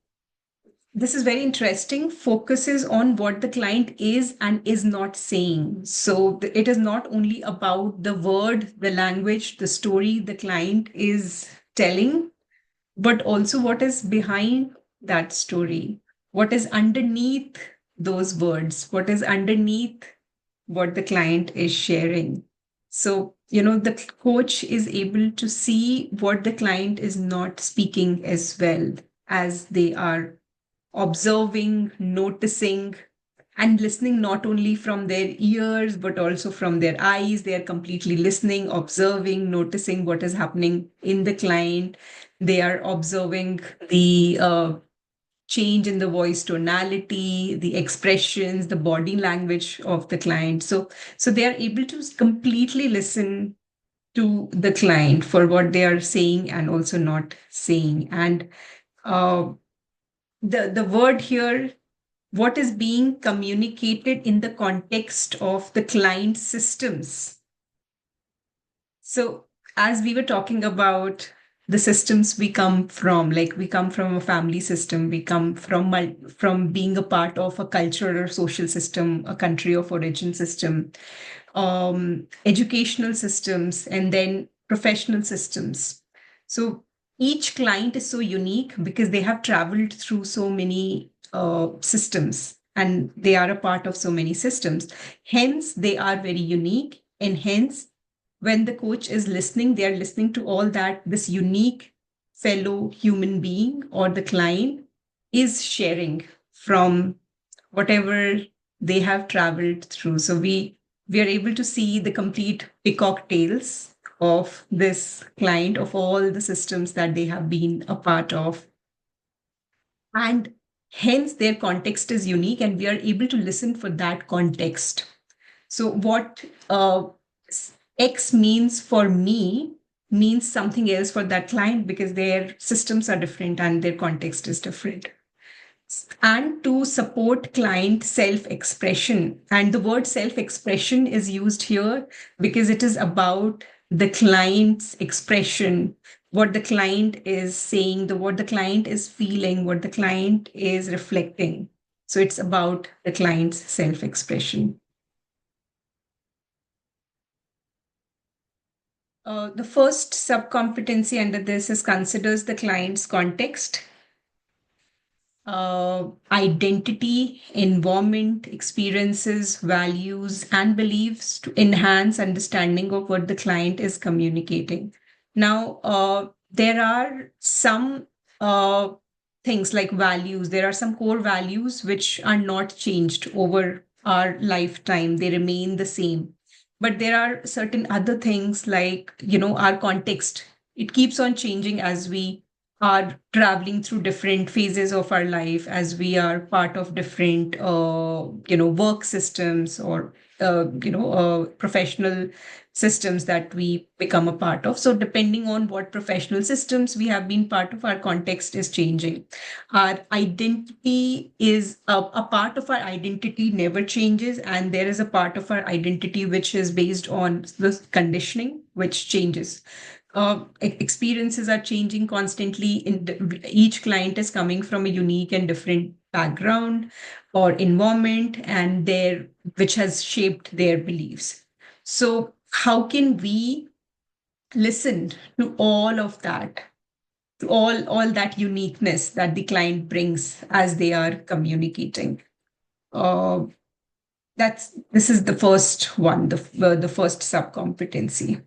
this is very interesting. Focuses on what the client is and is not saying. So it is not only about the word, the language, the story the client is telling, but also what is behind that story, what is underneath those words, what is underneath what the client is sharing. So, the coach is able to see what the client is not speaking as well, as they are observing, noticing, and listening not only from their ears, but also from their eyes. They are completely listening, observing, noticing what is happening in the client. They are observing the change in the voice tonality, the expressions, the body language of the client. So they are able to completely listen to the client for what they are saying and also not saying. And the word here, what is being communicated in the context of the client systems. So as we were talking about the systems we come from, like we come from a family system, we come from being a part of a cultural or social system, a country of origin system, educational systems, and then professional systems. So each client is so unique because they have traveled through so many systems, and they are a part of so many systems. Hence, they are very unique. And hence, when the coach is listening, they are listening to all that this unique fellow human being or the client is sharing from whatever they have traveled through. So we are able to see the complete peacock tails of this client, of all the systems that they have been a part of. And hence their context is unique, and we are able to listen for that context. So what X means for me means something else for that client, because their systems are different and their context is different. And to support client self-expression. And the word self-expression is used here because it is about the client's expression, what the client is saying, what the client is feeling, what the client is reflecting. So it's about the client's self-expression. The first sub-competency under this is considers the client's context, identity, environment, experiences, values, and beliefs to enhance understanding of what the client is communicating. Now, there are some things like values. There are some core values which are not changed over our lifetime. They remain the same. But there are certain other things like, our context It keeps on changing as we are traveling through different phases of our life, as we are part of different, work systems or, professional systems that we become a part of. So depending on what professional systems we have been part of, our context is changing. Our identity is a part of our identity never changes, and there is a part of our identity which is based on the conditioning, which changes. Experiences are changing constantly. Each client is coming from a unique and different background or environment, and which has shaped their beliefs. So how can we listen to all of that, to all that uniqueness that the client brings as they are communicating? Uh, this is the first one, the first subcompetency.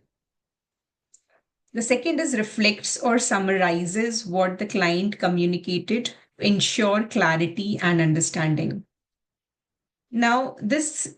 The second is reflects or summarizes what the client communicated to ensure clarity and understanding. Now, this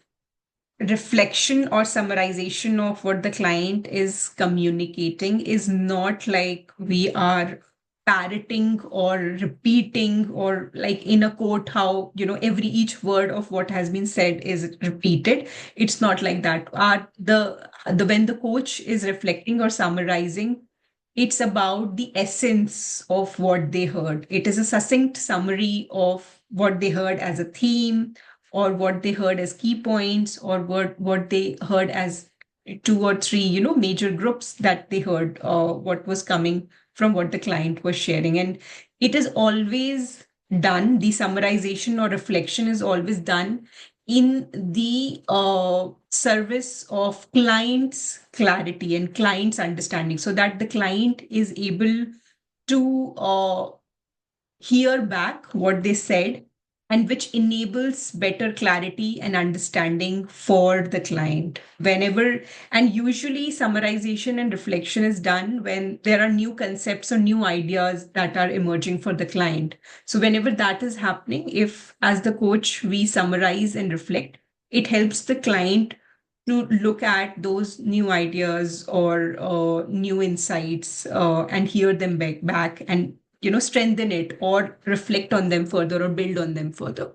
reflection or summarization of what the client is communicating is not like we are parroting or repeating, or like in a quote, how every each word of what has been said is repeated. It's not like that. The when the coach is reflecting or summarizing, it's about the essence of what they heard. It is a succinct summary of what they heard as a theme, or what they heard as key points, or what they heard as two or three, major groups that they heard, what was coming from what the client was sharing. And it is always done, the summarization or reflection is always done in the service of client's clarity and client's understanding, so that the client is able to hear back what they said, and which enables better clarity and understanding for the client. Whenever, and usually summarization and reflection is done when there are new concepts or new ideas that are emerging for the client. So whenever that is happening, if as the coach we summarize and reflect, it helps the client to look at those new ideas or new insights, and hear them back and strengthen it or reflect on them further or build on them further.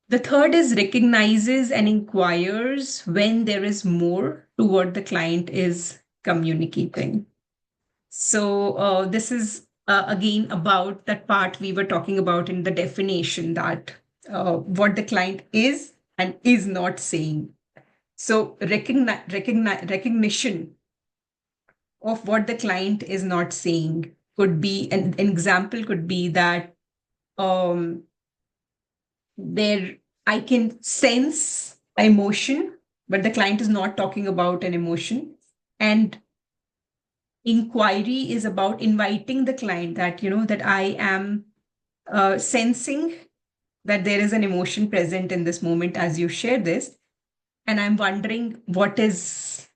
The third is recognizes and inquires when there is more to what the client is communicating. So this is again about that part we were talking about in the definition, that what the client is and is not saying. So recognition of what the client is not saying could be an example could be that um, there I can sense emotion, but the client is not talking about an emotion. And inquiry is about inviting the client that that I am sensing that there is an emotion present in this moment as you share this, and I'm wondering what is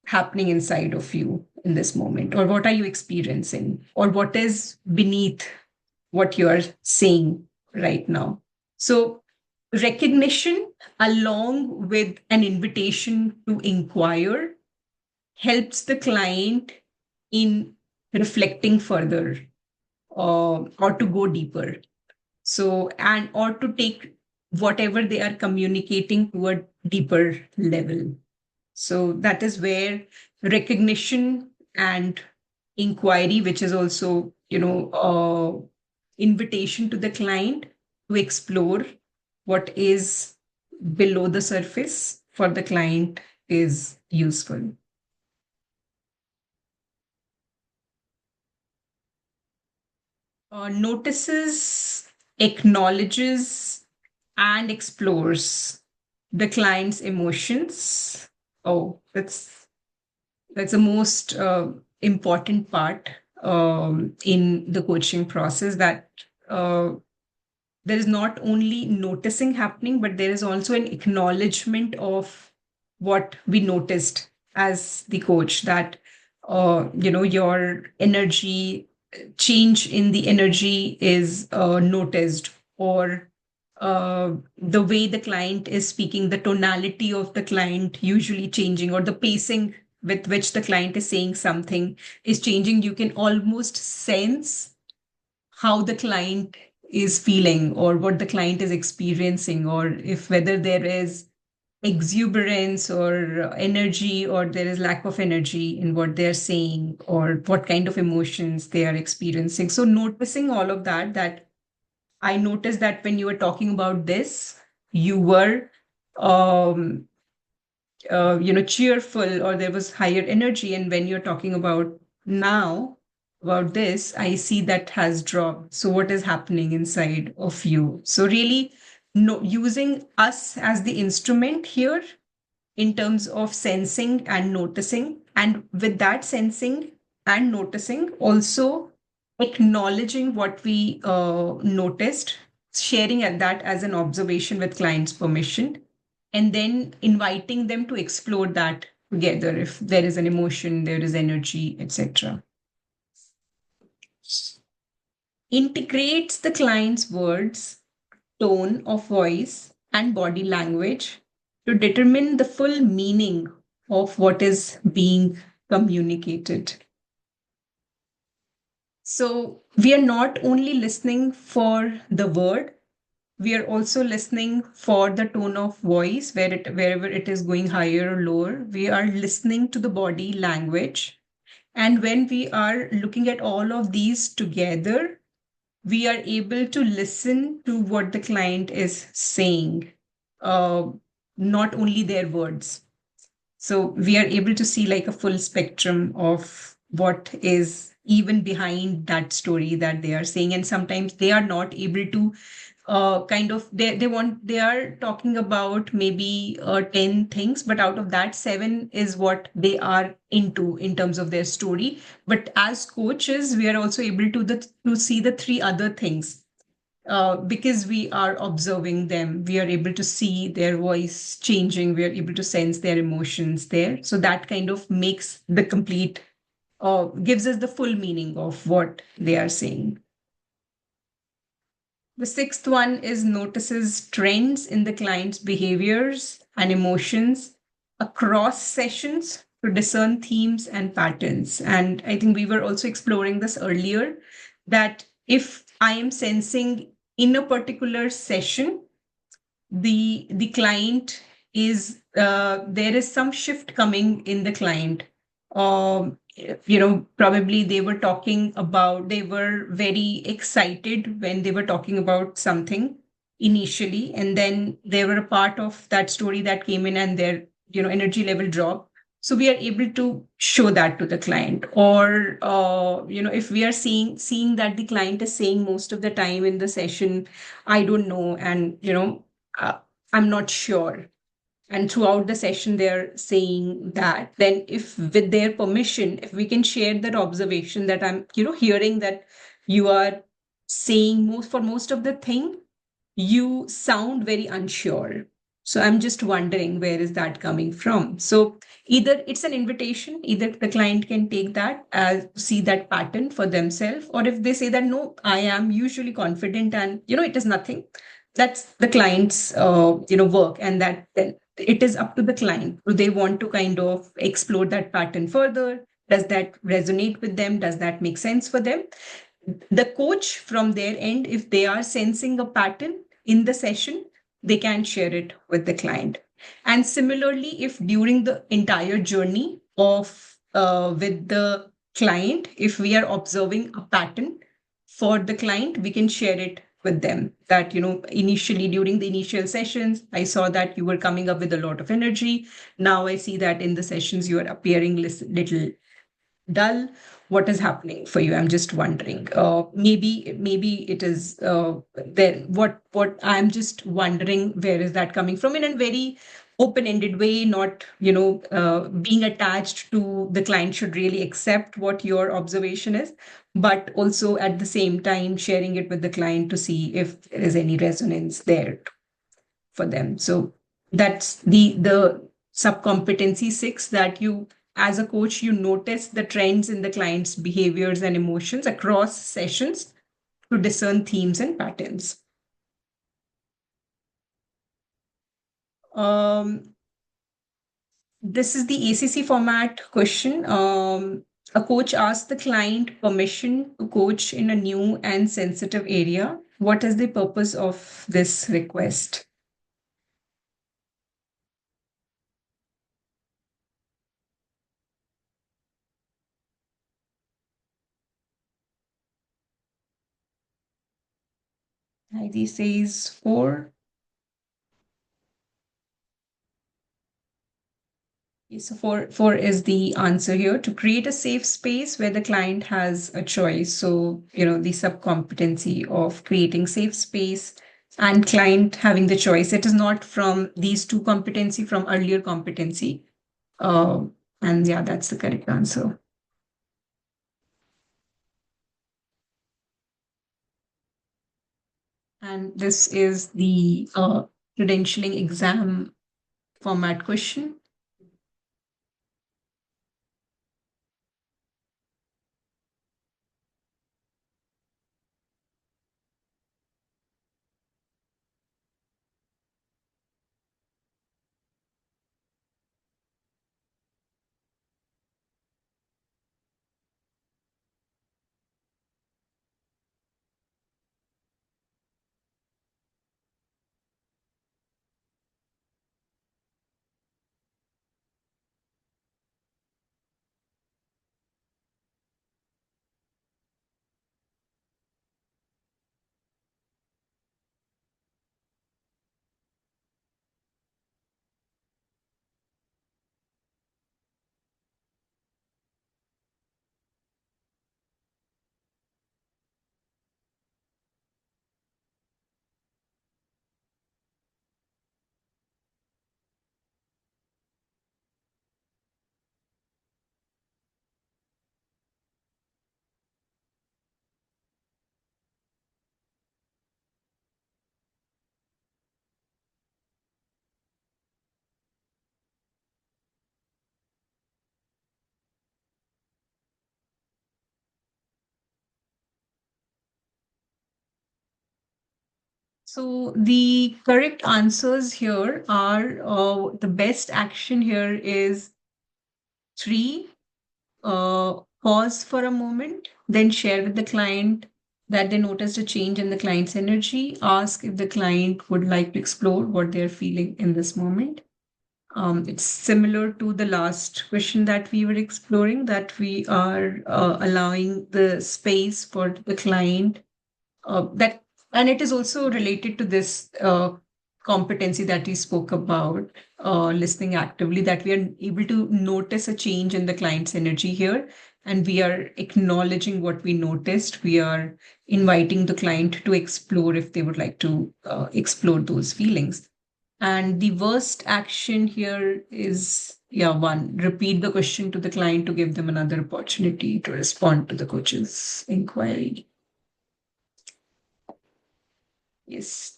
happening inside of you in this moment, or what are you experiencing, or what is beneath what you are saying right now. So recognition along with an invitation to inquire helps the client in reflecting further, or to go deeper. So, and or to take whatever they are communicating to a deeper level. So that is where recognition and inquiry, which is also, invitation to the client to explore what is below the surface for the client, is useful. Notices, acknowledges, and explores the client's emotions. Oh, that's the most important part in the coaching process, that there is not only noticing happening, but there is also an acknowledgement of what we noticed as the coach, that your energy, change in the energy is noticed, or the way the client is speaking, the tonality of the client usually changing, or the pacing with which the client is saying something is changing, you can almost sense how the client is feeling or what the client is experiencing, or if whether there is exuberance or energy, or there is lack of energy in what they're saying, or what kind of emotions they are experiencing. So noticing all of that, that I noticed that when you were talking about this, you were um, cheerful, or there was higher energy. And when you're talking about now about this, I see that has dropped. So what is happening inside of you? So really, no, using us as the instrument here in terms of sensing and noticing, and with that sensing and noticing, also acknowledging what we noticed, sharing at that as an observation with client's permission, and then inviting them to explore that together. If there is an emotion, there is energy, etc. Integrates the client's words, tone of voice, and body language to determine the full meaning of what is being communicated. So we are not only listening for the word, we are also listening for the tone of voice, wherever it is going higher or lower. We are listening to the body language. And when we are looking at all of these together, we are able to listen to what the client is saying, uh, not only their words. So we are able to see like a full spectrum of what is even behind that story that they are saying. And sometimes they are not able to kind of they are talking about maybe 10 things, but out of that 7 is what they are into in terms of their story. But as coaches, we are also able to see the 3 other things, because we are observing them. We are able to see their voice changing, we are able to sense their emotions there. So that kind of makes the complete gives us the full meaning of what they are saying. The 6th one is notices trends in the client's behaviors and emotions across sessions to discern themes and patterns. And I think we were also exploring this earlier, that if I am sensing in a particular session, the client is there is some shift coming in the client. Probably they were very excited when they were talking about something initially, and then there were a part of that story that came in and their energy level dropped. So we are able to show that to the client. Or if we are seeing that the client is saying most of the time in the session, I don't know, and uh, I'm not sure, and throughout the session they're saying that, then if with their permission, if we can share that observation, that I'm hearing that you are saying most of the thing, you sound very unsure, so I'm just wondering where is that coming from. So either it's an invitation, either the client can take that as see that pattern for themselves, or if they say that no, I am usually confident and it is nothing, that's the client's work, and that then it is up to the client. Do they want to kind of explore that pattern further? Does that resonate with them? Does that make sense for them? The coach from their end, if they are sensing a pattern in the session, they can share it with the client. And similarly, if during the entire journey of with the client, if we are observing a pattern for the client, we can share it with them, that initially during the initial sessions, I saw that you were coming up with a lot of energy. Now I see that in the sessions you are appearing little dull. What is happening for you? I'm just wondering. Maybe it is then what I'm just wondering, where is that coming from, in a very open-ended way, not being attached to the client should really accept what your observation is, but also at the same time sharing it with the client to see if there is any resonance there for them. So that's the subcompetency 6, that you as a coach, you notice the trends in the client's behaviors and emotions across sessions to discern themes and patterns. this is the ACC format question. A coach asks the client permission to coach in a new and sensitive area. What is the purpose of this request? Heidi says 4. So four is the answer here, to create a safe space where the client has a choice. So, the sub-competency of creating safe space and client having the choice. It is not from these two competency, from earlier competency. And yeah, that's the correct answer. And this is the credentialing exam format question. So the correct answers here are the best action here is 3. Pause for a moment, then share with the client that they noticed a change in the client's energy. Ask if the client would like to explore what they're feeling in this moment. It's similar to the last question that we were exploring, that we are allowing the space for the client that, and it is also related to this competency that we spoke about, listening actively, that we are able to notice a change in the client's energy here, and we are acknowledging what we noticed. We are inviting the client to explore if they would like to explore those feelings. And the worst action here is, 1, repeat the question to the client to give them another opportunity to respond to the coach's inquiry. Yes.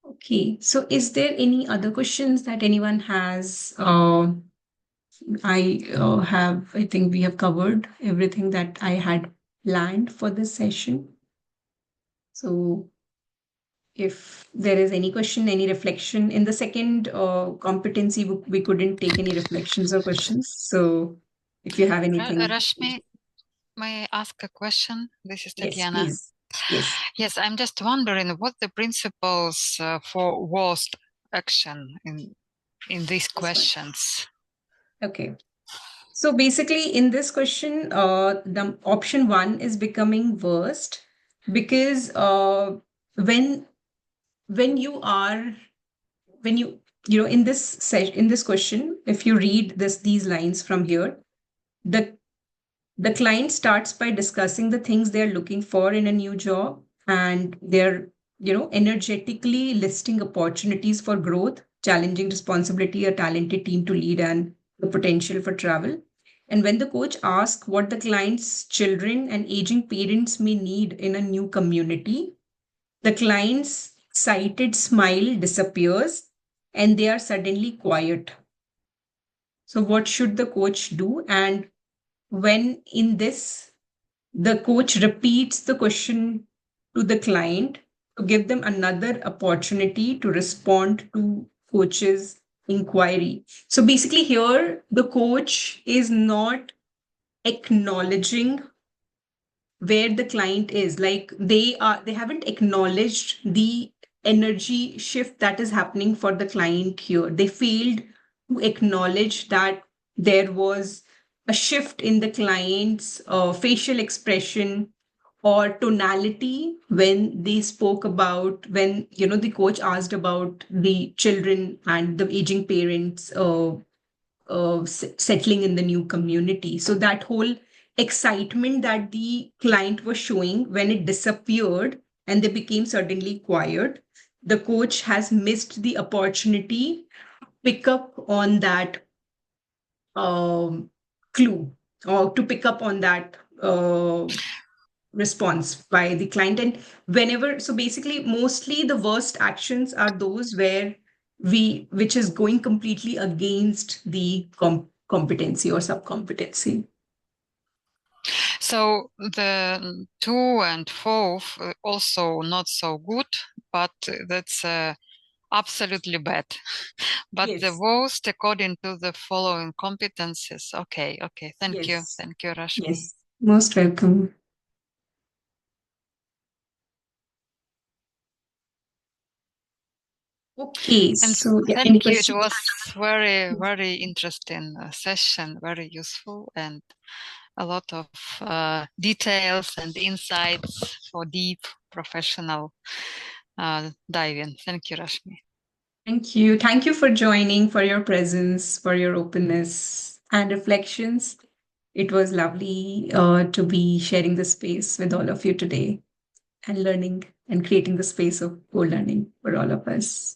Okay, so is there any other questions that anyone has? I think we have covered everything that I had planned for this session. So if there is any question, any reflection in the second competency, we couldn't take any reflections or questions. So if you have anything. Rashmi, may I ask a question? This is Yes, Tatiana. please. Yes. Yes, I'm just wondering what the principles for worst action in these questions. Okay. So basically, in this question, the option 1 is becoming worst because when you are in this question, if you read these lines from here, the client starts by discussing the things they're looking for in a new job, and they're energetically listing opportunities for growth, challenging responsibility, a talented team to lead, and the potential for travel. And when the coach asks what the client's children and aging parents may need in a new community, the client's excited smile disappears and they are suddenly quiet. So what should the coach do? And when in this, the coach repeats the question to the client to give them another opportunity to respond to coach's inquiry. So basically, here the coach is not acknowledging where the client is, like they haven't acknowledged the energy shift that is happening for the client here. They failed to acknowledge that there was a shift in the client's facial expression or tonality when they spoke about, when the coach asked about the children and the aging parents settling in the new community. So that whole excitement that the client was showing, when it disappeared and they became suddenly quiet, the coach has missed the opportunity to pick up on that clue, or to pick up on that response by the client. And whenever, so basically, mostly the worst actions are those where which is going completely against the competency or subcompetency. So the 2 and 4 also not so good, but that's absolutely bad. But the Yes. worst according to the following competencies. Okay. Thank you, Yes. Rashmi. Yes. Most welcome. Okay, And so yeah, any thank you. It questions? was very interesting session, very useful, and a lot of details and insights for deep professional diving. Thank you, Rashmi. Thank you. Thank you for joining, for your presence, for your openness and reflections. It was lovely to be sharing the space with all of you today and learning and creating the space of co-learning for all of us.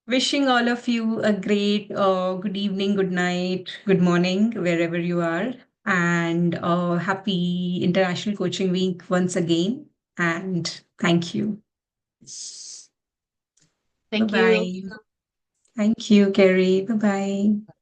Wishing all of you a great good evening, good night, good morning, wherever you are, and happy International Coaching Week once again. And thank you. Thank Bye-bye. you. Thank you, Carrie. Bye-bye.